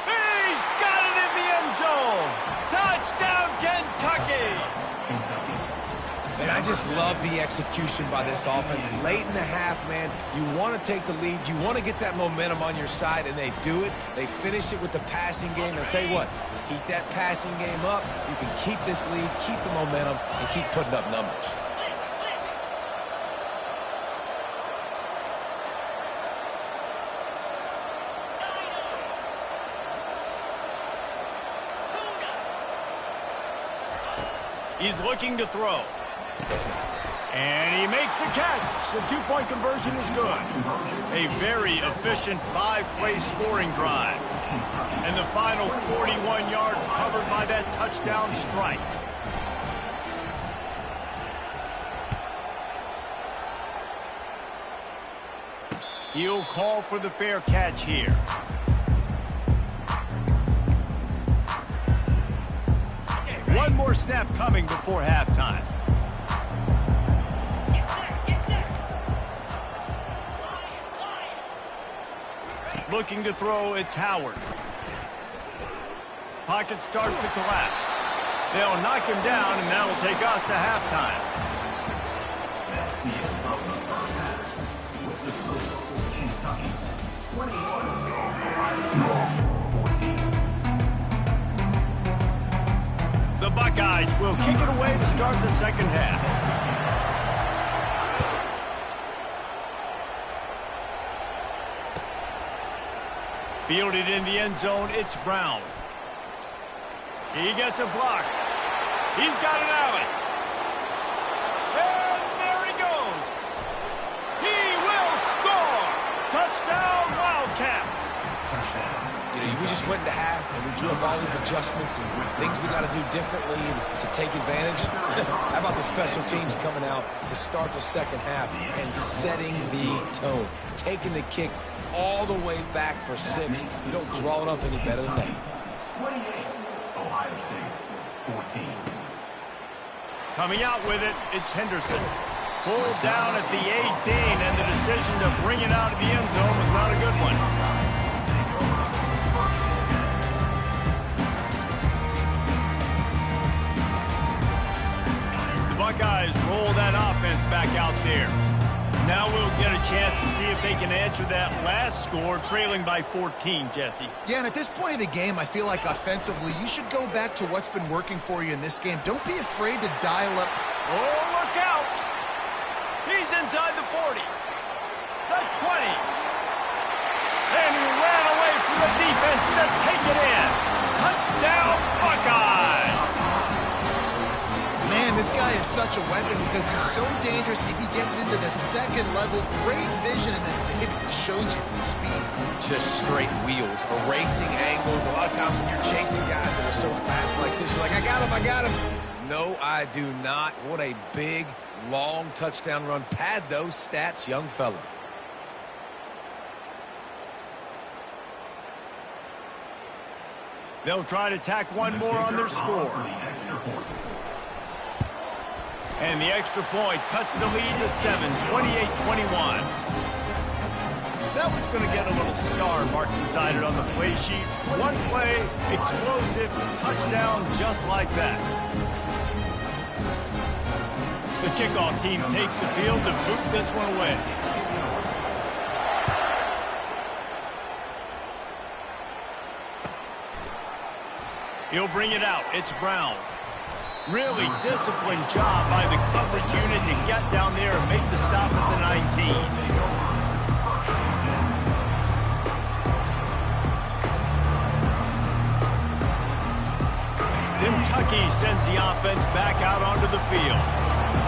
He's got it in the end zone. Touchdown, Kentucky. And I just love the execution by this offense. Late in the half, man, you want to take the lead. You want to get that momentum on your side, and they do it. They finish it with the passing game. And I'll tell you what, keep that passing game up. You can keep this lead, keep the momentum, and keep putting up numbers. He's looking to throw. And he makes a catch. The two-point conversion is good. A very efficient 5-play scoring drive. And the final 41 yards covered by that touchdown strike. He'll call for the fair catch here. One more snap coming before halftime. Looking to throw, it's Howard. Pocket starts to collapse. They'll knock him down, and that'll take us to halftime. That's the end of the first half. With the score, Kentucky 21, The Buckeyes will kick it away to start the second half. Fielded in the end zone, it's Brown. He gets a block. He's got an alley. And there he goes. He will score. Touchdown, Wildcats. You know, we just went into half, and we drew up all these adjustments and things we got to do differently to take advantage. How about the special teams coming out to start the second half and setting the tone, taking the kick all the way back for 6. You don't draw it up any better than that. 28, Ohio State 14. Coming out with it, it's Henderson. Pulled down at the 18, and the decision to bring it out of the end zone was not a good one. The Buckeyes roll that offense back out there. Now we'll get a chance to see if they can answer that last score, trailing by 14, Jesse. Yeah, and at this point of the game, I feel like offensively, you should go back to what's been working for you in this game. Don't be afraid to dial up. Oh, look out! He's inside the 40. The 20. And he ran away from the defense to take it in. Touchdown, Buckeyes! Man, this guy is such a weapon because he's so dangerous. If he gets into the second level, great vision, and then it shows you the speed. Just straight wheels, erasing angles. A lot of times when you're chasing guys that are so fast like this, you're like, I got him. No, I do not. What a big, long touchdown run. Pad those stats, young fella. They'll try to tack one more on their score. And the extra point cuts the lead to 7, 28-21. That one's going to get a little star mark decided on the play sheet. One play, explosive, touchdown just like that. The kickoff team takes the field to boot this one away. He'll bring it out. It's Brown. Really disciplined job by the coverage unit to get down there and make the stop at the 19. Kentucky sends the offense back out onto the field.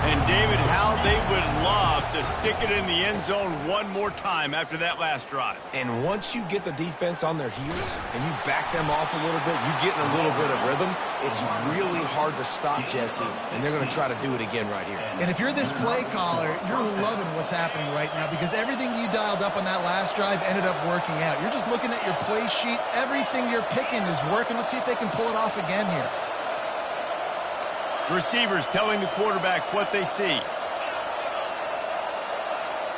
And, David, how they would love to stick it in the end zone one more time after that last drive. And once you get the defense on their heels and you back them off a little bit, you get in a little bit of rhythm, it's really hard to stop, Jesse, and they're going to try to do it again right here. And if you're this play caller, you're loving what's happening right now because everything you dialed up on that last drive ended up working out. You're just looking at your play sheet. Everything you're picking is working. Let's see if they can pull it off again here. Receivers telling the quarterback what they see.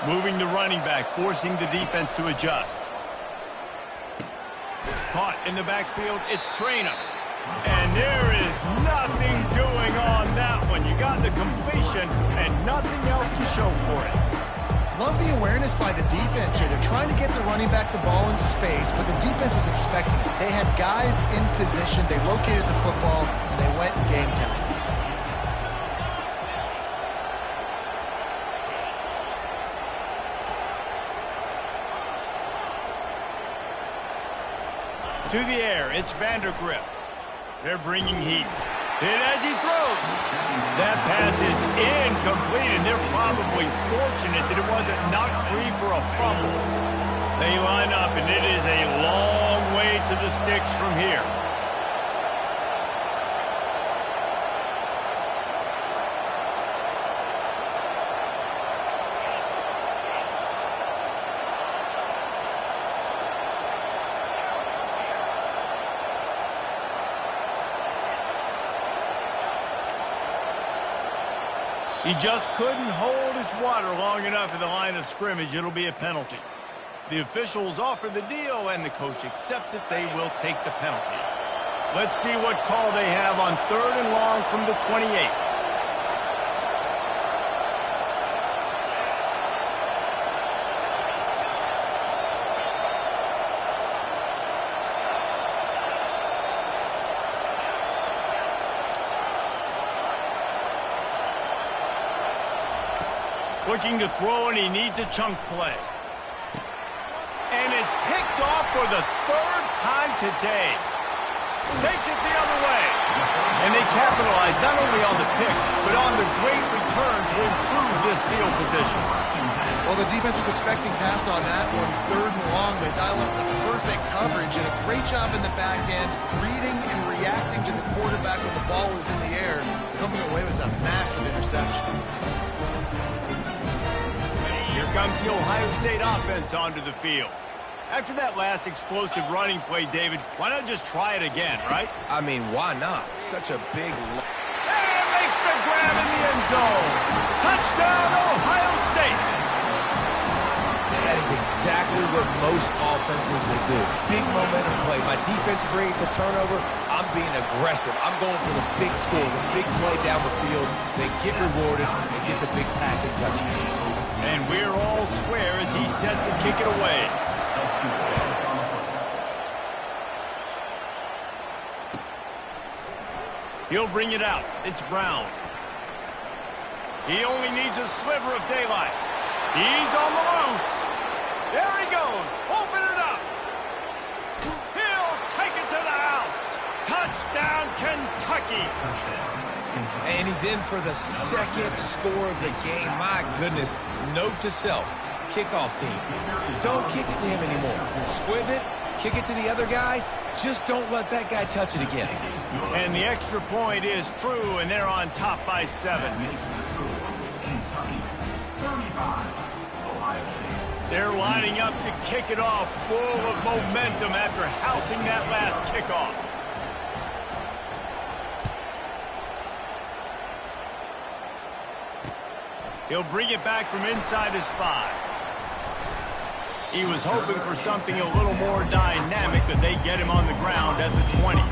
Moving the running back, forcing the defense to adjust. Caught in the backfield, it's Traynham. And there is nothing doing on that one. You got the completion and nothing else to show for it. Love the awareness by the defense here. They're trying to get the running back the ball in space, but the defense was expecting it. They had guys in position. They located the football, and they went game time. To the air, it's Vandergrift. They're bringing heat. Hit as he throws. That pass is incomplete, and they're probably fortunate that it wasn't knocked free for a fumble. They line up, and it is a long way to the sticks from here. He just couldn't hold his water long enough at the line of scrimmage. It'll be a penalty. The officials offer the deal, and the coach accepts it. They will take the penalty. Let's see what call they have on 3rd and long from the 28. Looking to throw, and he needs a chunk play. And it's picked off for the 3rd time today. Takes it the other way. And they capitalize not only on the pick, but on the great return to improve this field position. Well, the defense was expecting pass on that one. 3rd and long. They dial up the perfect coverage and a great job in the back end, reading and reacting to the quarterback when the ball was in the air, coming away with a massive interception. Here comes the Ohio State offense onto the field. After that last explosive running play, David, why not just try it again, right? I mean, why not? Such a big... And makes the grab in the end zone. Touchdown, Ohio State. That is exactly what most offenses will do. Big momentum play. My defense creates a turnover. I'm being aggressive. I'm going for the big score, the big play down the field. They get rewarded and get the big passing touchdown. And we're all square as he's set to kick it away. He'll bring it out. It's Brown. He only needs a sliver of daylight. He's on the loose. There he goes. Open it up. He'll take it to the house. Touchdown, Kentucky. And he's in for the 2nd score of the game. My goodness. Note to self. Kickoff team. Don't kick it to him anymore. Squib it. Kick it to the other guy. Just don't let that guy touch it again. And the extra point is true, and they're on top by 7. They're lining up to kick it off full of momentum after housing that last kickoff. He'll bring it back from inside his 5. He was hoping for something a little more dynamic, but they get him on the ground at the 20.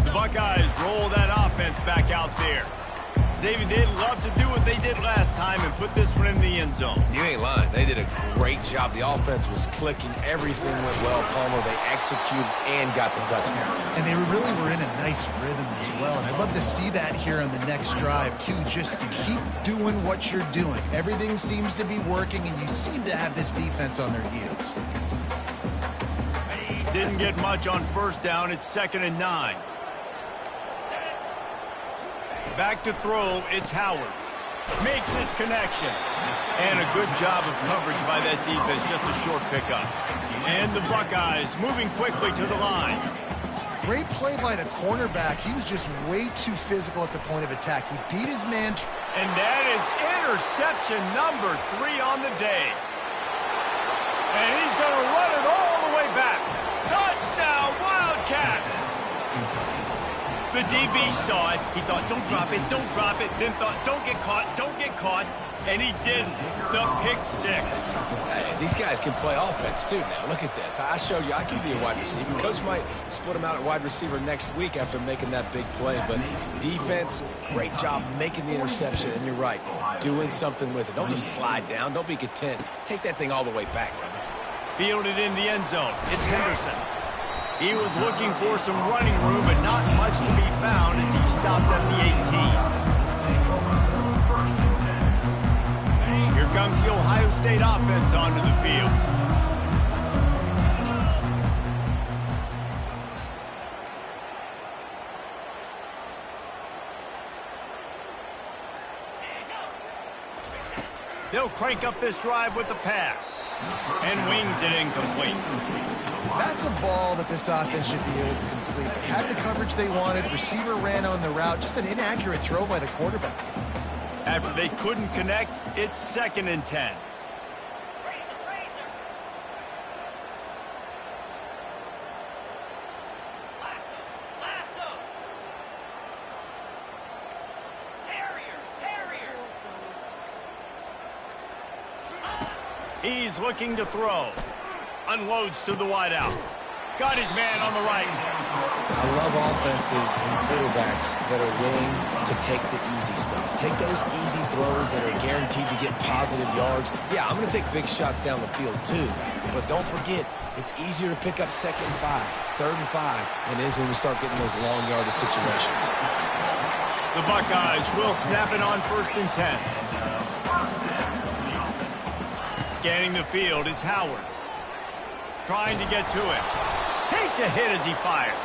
The Buckeyes roll that offense back out there. David, they'd love to do what they did last time and put this one in the end zone. You ain't lying. They did a great job. The offense was clicking. Everything went well, Palmer. They executed and got the touchdown. And they really were in a nice rhythm as well. And I'd love to see that here on the next drive, too. Just keep doing what you're doing. Everything seems to be working, and you seem to have this defense on their heels. Didn't get much on first down. It's 2nd and 9. Back to throw, it's Howard. Makes his connection. And a good job of coverage by that defense, just a short pickup. And the Buckeyes moving quickly to the line. Great play by the cornerback. He was just way too physical at the point of attack. He beat his man. And that is interception number 3 on the day. And he's going to run it all the way back. Touchdown, Wildcats! The DB saw it. He thought, don't drop it, don't drop it. Then thought, don't get caught, don't get caught. And he didn't. The pick 6. Hey, these guys can play offense, too. Now, look at this. I showed you I can be a wide receiver. Coach might split him out at wide receiver next week after making that big play. But defense, great job making the interception. And you're right, doing something with it. Don't just slide down. Don't be content. Take that thing all the way back, brother. Fielded in the end zone. It's Henderson. He was looking for some running room, but not much to be found as he stops at the 18. Here comes the Ohio State offense onto the field. They'll crank up this drive with the pass. And wings it incomplete. That's a ball that this offense should be able to complete. They had the coverage they wanted. Receiver ran on the route. Just an inaccurate throw by the quarterback. After they couldn't connect, it's 2nd and 10. He's looking to throw. Unloads to the wideout. Got his man on the right. I love offenses and quarterbacks that are willing to take the easy stuff. Take those easy throws that are guaranteed to get positive yards. Yeah, I'm going to take big shots down the field too. But don't forget, it's easier to pick up 2nd and 5, 3rd and 5 than it is when we start getting those long yardage situations. The Buckeyes will snap it on 1st and 10. Scanning the field, it's Howard. Trying to get to it. Takes a hit as he fires.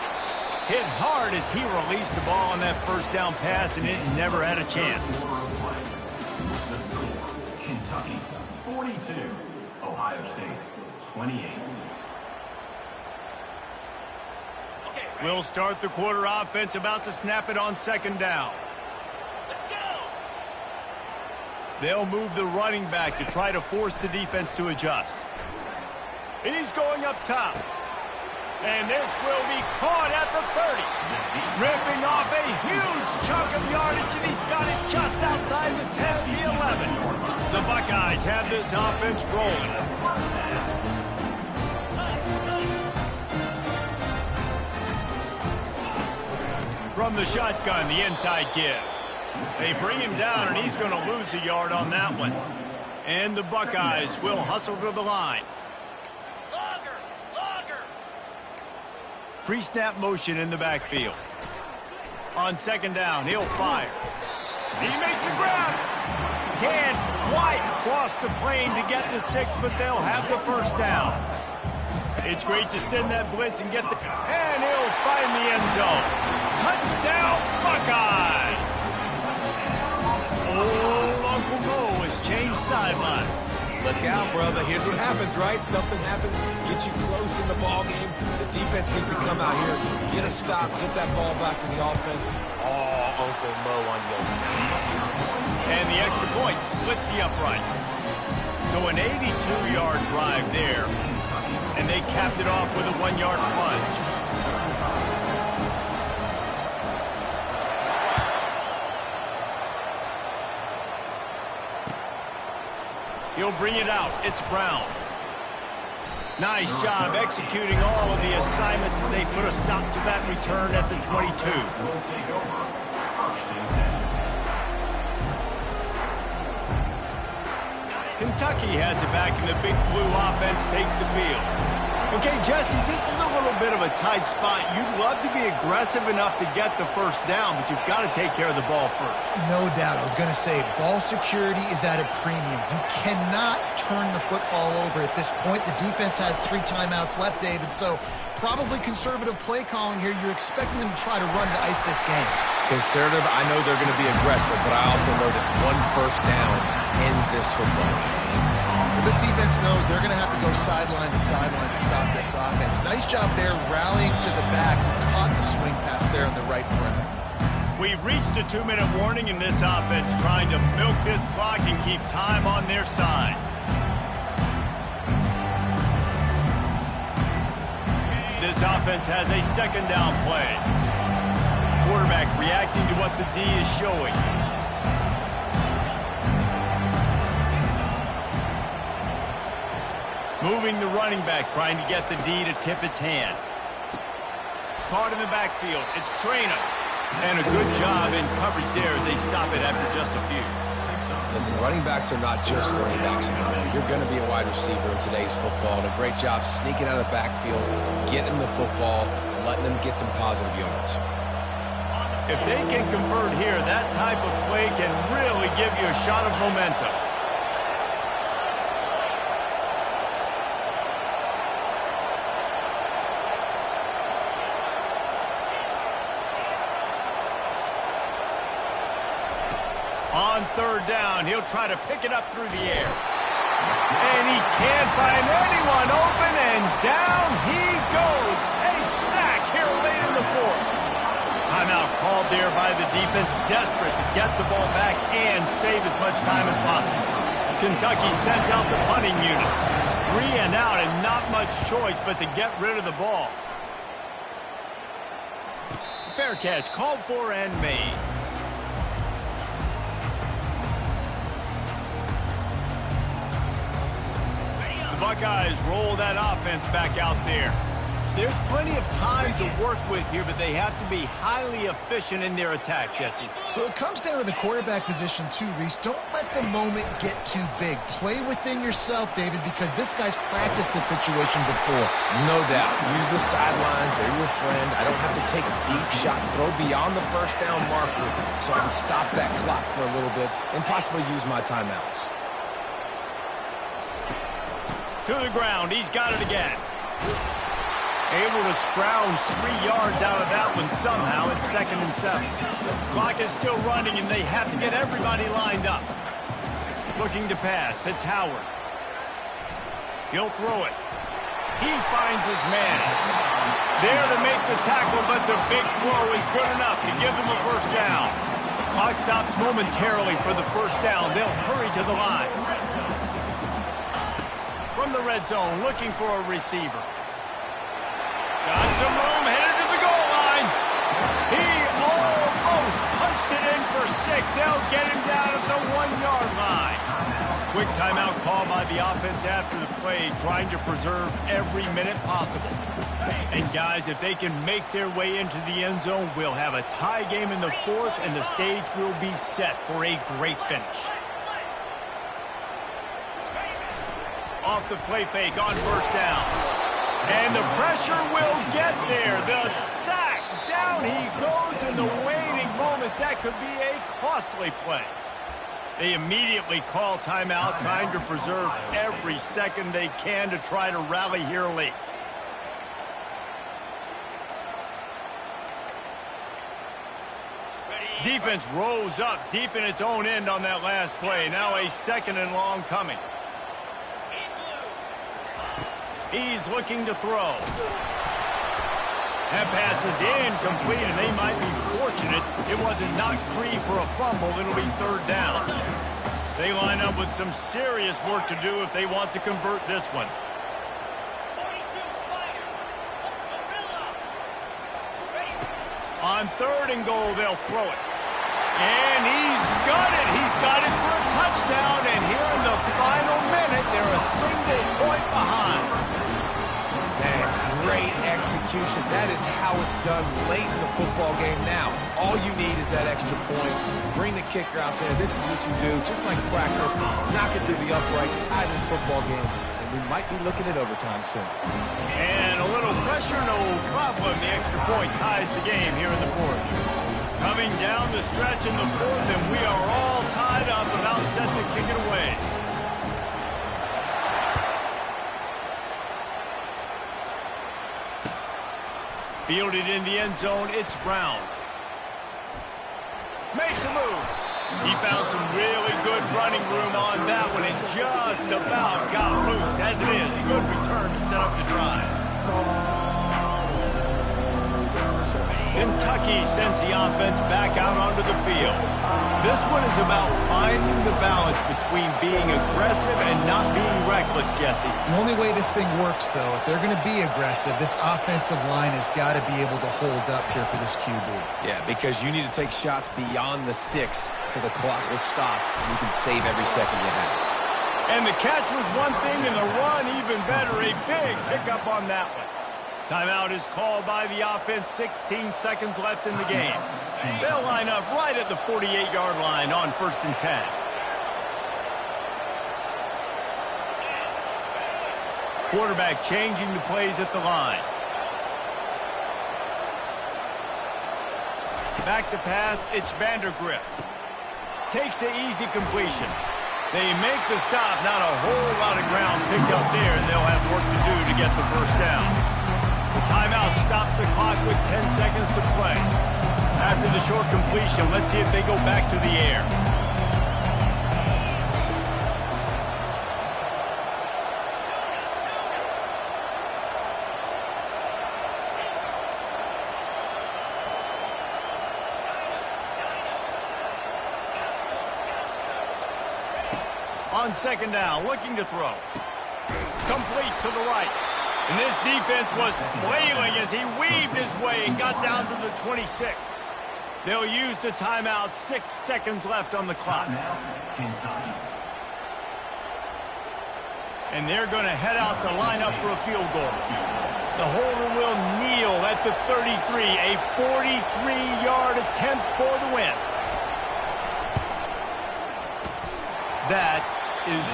Hit hard as he released the ball on that first down pass, and it never had a chance. Kentucky 42, Ohio State 28. We'll start the quarter offense, about to snap it on 2nd down. They'll move the running back to try to force the defense to adjust. He's going up top. And this will be caught at the 30. Ripping off a huge chunk of yardage, and he's got it just outside the 10, the 11. The Buckeyes have this offense rolling. From the shotgun, the inside give. They bring him down, and he's going to lose a yard on that one. And the Buckeyes will hustle to the line. Pre-snap motion in the backfield. On 2nd down, he'll fire. He makes a grab. Can't quite cross the plane to get the 6, but they'll have the 1st down. It's great to send that blitz and get the... And he'll find the end zone. Touchdown, Buckeyes! Old Uncle Mo has changed sidelines. Look out, brother. Here's what happens, right? Something happens, get you close in the ball game. The defense needs to come out here, get a stop, get that ball back to the offense. Oh, Uncle Mo on your side. And the extra point splits the uprights. So an 82-yard drive there. And they capped it off with a 1-yard plunge. He'll bring it out. It's Brown. Nice job executing all of the assignments as they put a stop to that return at the 22. Kentucky has it back, and the big blue offense takes the field. Okay, Jesse, this is a little bit of a tight spot. You'd love to be aggressive enough to get the first down, but you've got to take care of the ball first. No doubt. I was going to say, ball security is at a premium. You cannot turn the football over at this point. The defense has 3 timeouts left, David, so probably conservative play calling here. You're expecting them to try to run to ice this game. Conservative, I know they're going to be aggressive, but I also know that 1 first down ends this football game. Well, this defense knows they're going to have to go sideline to sideline to stop this offense. Nice job there rallying to the back, who caught the swing pass there on the right perimeter. We've reached a 2-minute warning in this offense, trying to milk this clock and keep time on their side. This offense has a second down play. Quarterback reacting to what the D is showing. Moving the running back, trying to get the D to tip its hand. Caught in the backfield. It's Traynor. And a good job in coverage there as they stop it after just a few. Listen, running backs are not just running backs anymore. You're going to be a wide receiver in today's football. And a great job sneaking out of the backfield, getting them the football, letting them get some positive yards. If they can convert here, that type of play can really give you a shot of momentum. On third down, he'll try to pick it up through the air. And he can't find anyone open, and down he goes. A sack here late in the fourth. Timeout called there by the defense, desperate to get the ball back and save as much time as possible. Kentucky sent out the punting unit. 3 and out and not much choice but to get rid of the ball. Fair catch, called for and made. The Buckeyes roll that offense back out there. There's plenty of time to work with here, but they have to be highly efficient in their attack, Jesse. So it comes down to the quarterback position too, Reese. Don't let the moment get too big. Play within yourself, David, because this guy's practiced this situation before. No doubt. Use the sidelines. They're your friend. I don't have to take deep shots. Throw beyond the first down marker so I can stop that clock for a little bit and possibly use my timeouts. To the ground. He's got it again. Able to scrounge 3 yards out of that one somehow. It's 2nd and 7. Clock is still running, and they have to get everybody lined up. Looking to pass. It's Howard. He'll throw it. He finds his man. There to make the tackle, but the big throw is good enough to give them a first down. Clock stops momentarily for the first down. They'll hurry to the line. From the red zone, looking for a receiver. Got some room, headed to the goal line. He almost punched it in for 6. They'll get him down at the 1-yard line. Quick timeout call by the offense after the play, trying to preserve every minute possible. And guys, if they can make their way into the end zone, we'll have a tie game in the 4th, and the stage will be set for a great finish. Off the play fake on first down. And the pressure will get there. The sack. Down he goes in the waning moments. That could be a costly play. They immediately call timeout, trying to preserve every second they can to try to rally here late. Defense rose up deep in its own end on that last play. Now a 2nd and long coming. He's looking to throw. That pass is incomplete, and they might be fortunate it wasn't knocked free for a fumble. It'll be 3rd down. They line up with some serious work to do if they want to convert this one. On 3rd and goal, they'll throw it. And he's got it. He's got it for a touchdown, and here in the final minute, they're a single point behind. Man, great execution. That is how it's done late in the football game now. All you need is that extra point. Bring the kicker out there. This is what you do. Just like practice, knock it through the uprights, tie this football game, and we might be looking at overtime soon. And a little pressure, no problem. The extra point ties the game here in the fourth. Coming down the stretch in the fourth, and we are all tied up, about set to kick it away. Fielded in the end zone, it's Brown. Makes a move. He found some really good running room on that one and just about got loose. As it is, good return to set up the drive. Kentucky sends the offense back out onto the field. This one is about finding the balance between being aggressive and not being reckless, Jesse. The only way this thing works, though, if they're going to be aggressive, this offensive line has got to be able to hold up here for this QB. Yeah, because you need to take shots beyond the sticks so the clock will stop and you can save every second you have. And the catch was one thing and the run even better. A big pickup on that one. Timeout is called by the offense. 16 seconds left in the game. They'll line up right at the 48-yard line on 1st and 10. Quarterback changing the plays at the line. Back to pass, it's Vandergrift. Takes the easy completion. They make the stop, not a whole lot of ground picked up there, and they'll have work to do to get the first down. The timeout stops the clock with 10 seconds to play. After the short completion, let's see if they go back to the air. On 2nd down, looking to throw. Complete to the right. And this defense was flailing as he weaved his way and got down to the 26. They'll use the timeout. 6 seconds left on the clock. And they're going to head out to line up for a field goal. The holder will kneel at the 33. A 43-yard attempt for the win. That is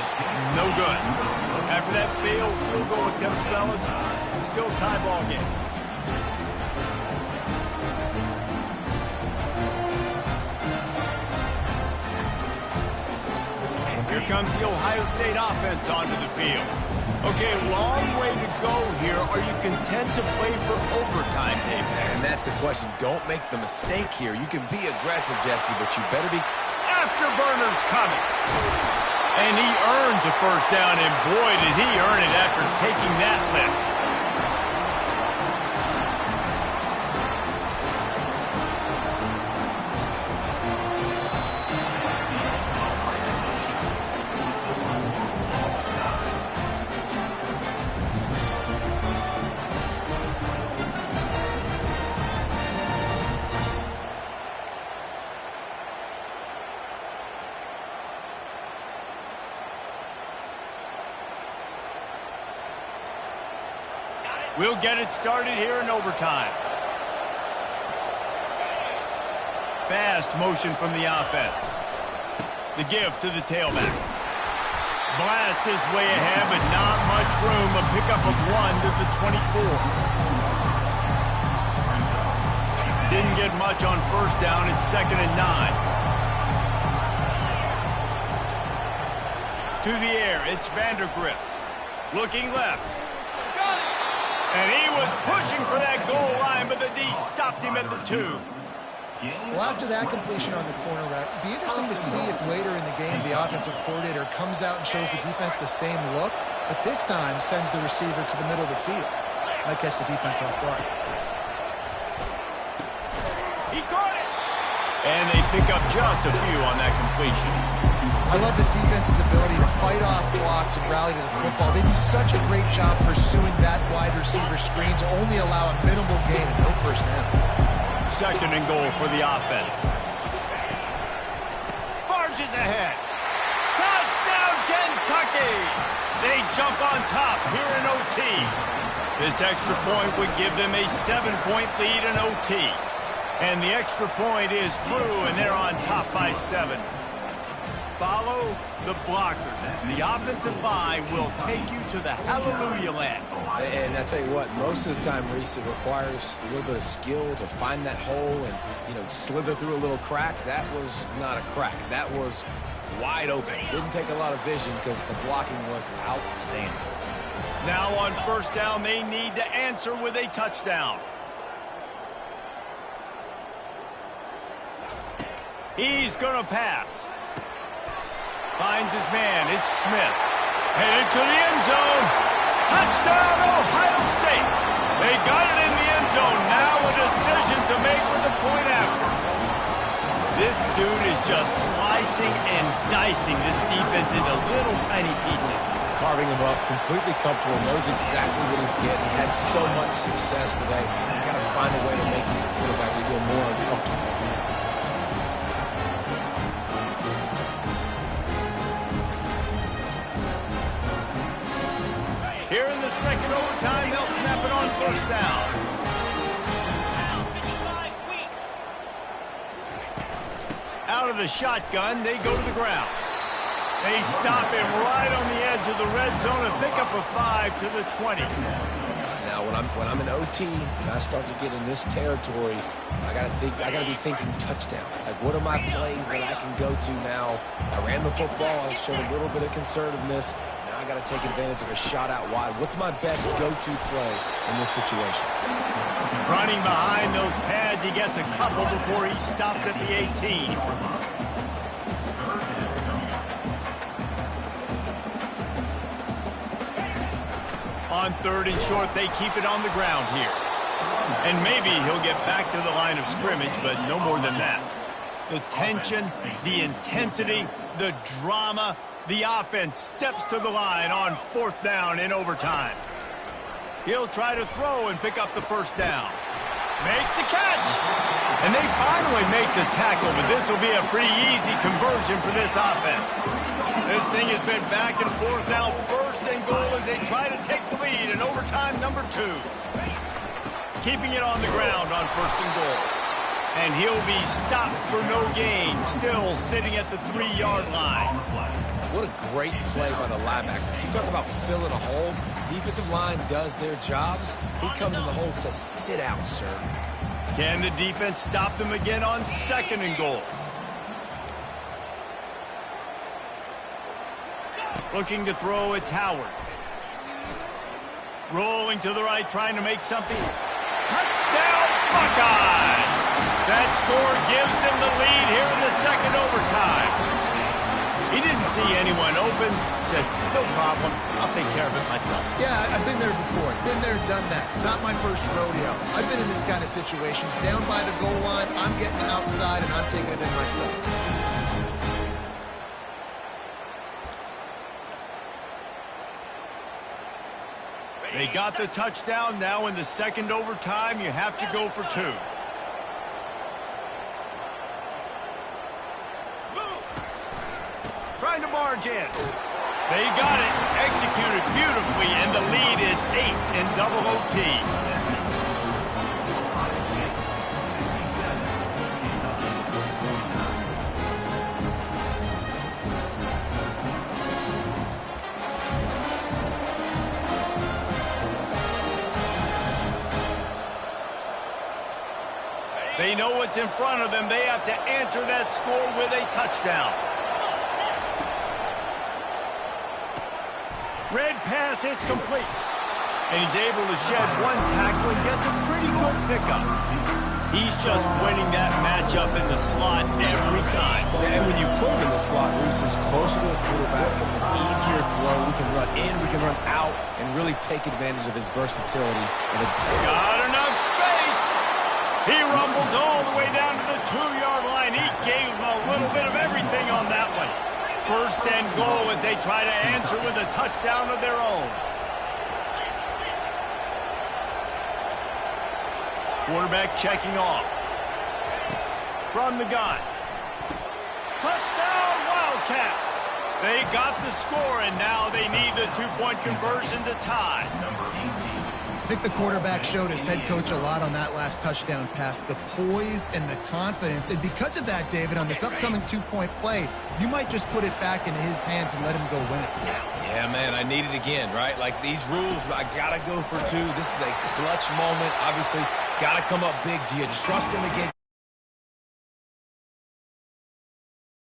no good. After that failed field goal attempt, fellas, still tie ball game. Here comes the Ohio State offense onto the field. Okay, long way to go here. Are you content to play for overtime, Dave? And that's the question. Don't make the mistake here. You can be aggressive, Jesse, but you better be... Afterburners coming. And he earns a first down, and boy, did he earn it after taking that lift. We'll get it started here in overtime. Fast motion from the offense. The give to the tailback. Blast his way ahead, but not much room. A pickup of 1 to the 24. Didn't get much on first down. It's 2nd and 9. To the air, it's Vandergrift. Looking left. And he was pushing for that goal line, but the D stopped him at the 2. Well, after that completion on the corner route, it'd be interesting to see if later in the game the offensive coordinator comes out and shows the defense the same look, but this time sends the receiver to the middle of the field. Might catch the defense off guard. He caught it! And they pick up just a few on that completion. I love this defense's ability to fight off blocks and rally to the football. They do such a great job pursuing that wide receiver screen to only allow a minimal gain and no first down. 2nd and goal for the offense. Barges ahead. Touchdown, Kentucky! They jump on top here in OT. This extra point would give them a 7-point lead in OT. And the extra point is true, and they're on top by 7. Follow the blockers. The offensive line will take you to the hallelujah land. And I tell you what, most of the time, Reese, it requires a little bit of skill to find that hole and, slither through a little crack. That was not a crack. That was wide open. Didn't take a lot of vision because the blocking was outstanding. Now on first down, they need to answer with a touchdown. He's going to pass. Finds his man. It's Smith. Headed to the end zone. Touchdown, Ohio State. They got it in the end zone. Now a decision to make with the point after. This dude is just slicing and dicing this defense into little tiny pieces. Carving him up, completely comfortable, knows exactly what he's getting. Had so much success today. You got to find a way to make these quarterbacks feel more uncomfortable. Here in the second overtime, they'll snap it on first down. Out of the shotgun, they go to the ground. They stop him right on the edge of the red zone and pick up a 5 to the 20. Now, when I'm in OT and I start to get in this territory, I gotta be thinking touchdown. Like, what are my plays that I can go to now? I ran the football. I showed a little bit of conservativeness. Now I got to take advantage of a shot out wide. What's my best go-to play in this situation? Running behind those pads, he gets a couple before he stopped at the 18. On third and short, they keep it on the ground here. And maybe he'll get back to the line of scrimmage, but no more than that. The tension, the intensity, the drama, the offense steps to the line on fourth down in overtime. He'll try to throw and pick up the first down. Makes the catch. And they finally make the tackle, but this will be a pretty easy conversion for this offense. This thing has been back and forth now. First and goal as they try to take the lead in overtime number 2. Keeping it on the ground on first and goal. And he'll be stopped for no gain, still sitting at the 3-yard line. What a great play by the linebacker. You talk about filling a hole. Defensive line does their jobs. He comes in the hole and says, sit out, sir. Can the defense stop them again on second and goal? Looking to throw, it's Howard. Rolling to the right, trying to make something. Touchdown, Buckeyes! That score gives them the lead here in the second overtime. He didn't see anyone open. Said, no problem. I'll take care of it myself. Yeah, I've been there before. Been there, done that. Not my first rodeo. I've been in this kind of situation. Down by the goal line, I'm getting outside, and I'm taking it in myself. They got the touchdown. Now in the second overtime, you have to go for 2. Trying to barge in. They got it. Executed beautifully, and the lead is 8 in double OT. They know what's in front of them. They have to answer that score with a touchdown. Red pass, it's complete. And he's able to shed one tackle and gets a pretty good pickup. He's just winning that matchup in the slot every time. And when you put him in the slot, Reese is closer to the quarterback. It's an easier throw. We can run in, we can run out, and really take advantage of his versatility. Got enough space. He rumbles all the way down to the 2-yard line. He gave him a little bit of everything on that one. First and goal as they try to answer with a touchdown of their own. Quarterback checking off. From the gun. Touchdown, Wildcats. They got the score, and now they need the 2-point conversion to tie. think the quarterback showed his head coach a lot on that last touchdown pass, the poise and the confidence. And because of that, David, on this upcoming two-point play, you might just put it back in his hands and let him go win it. Yeah, man, I need it again, right? Like these rules, I got to go for two. This is a clutch moment. Obviously, got to come up big. Do you trust him again?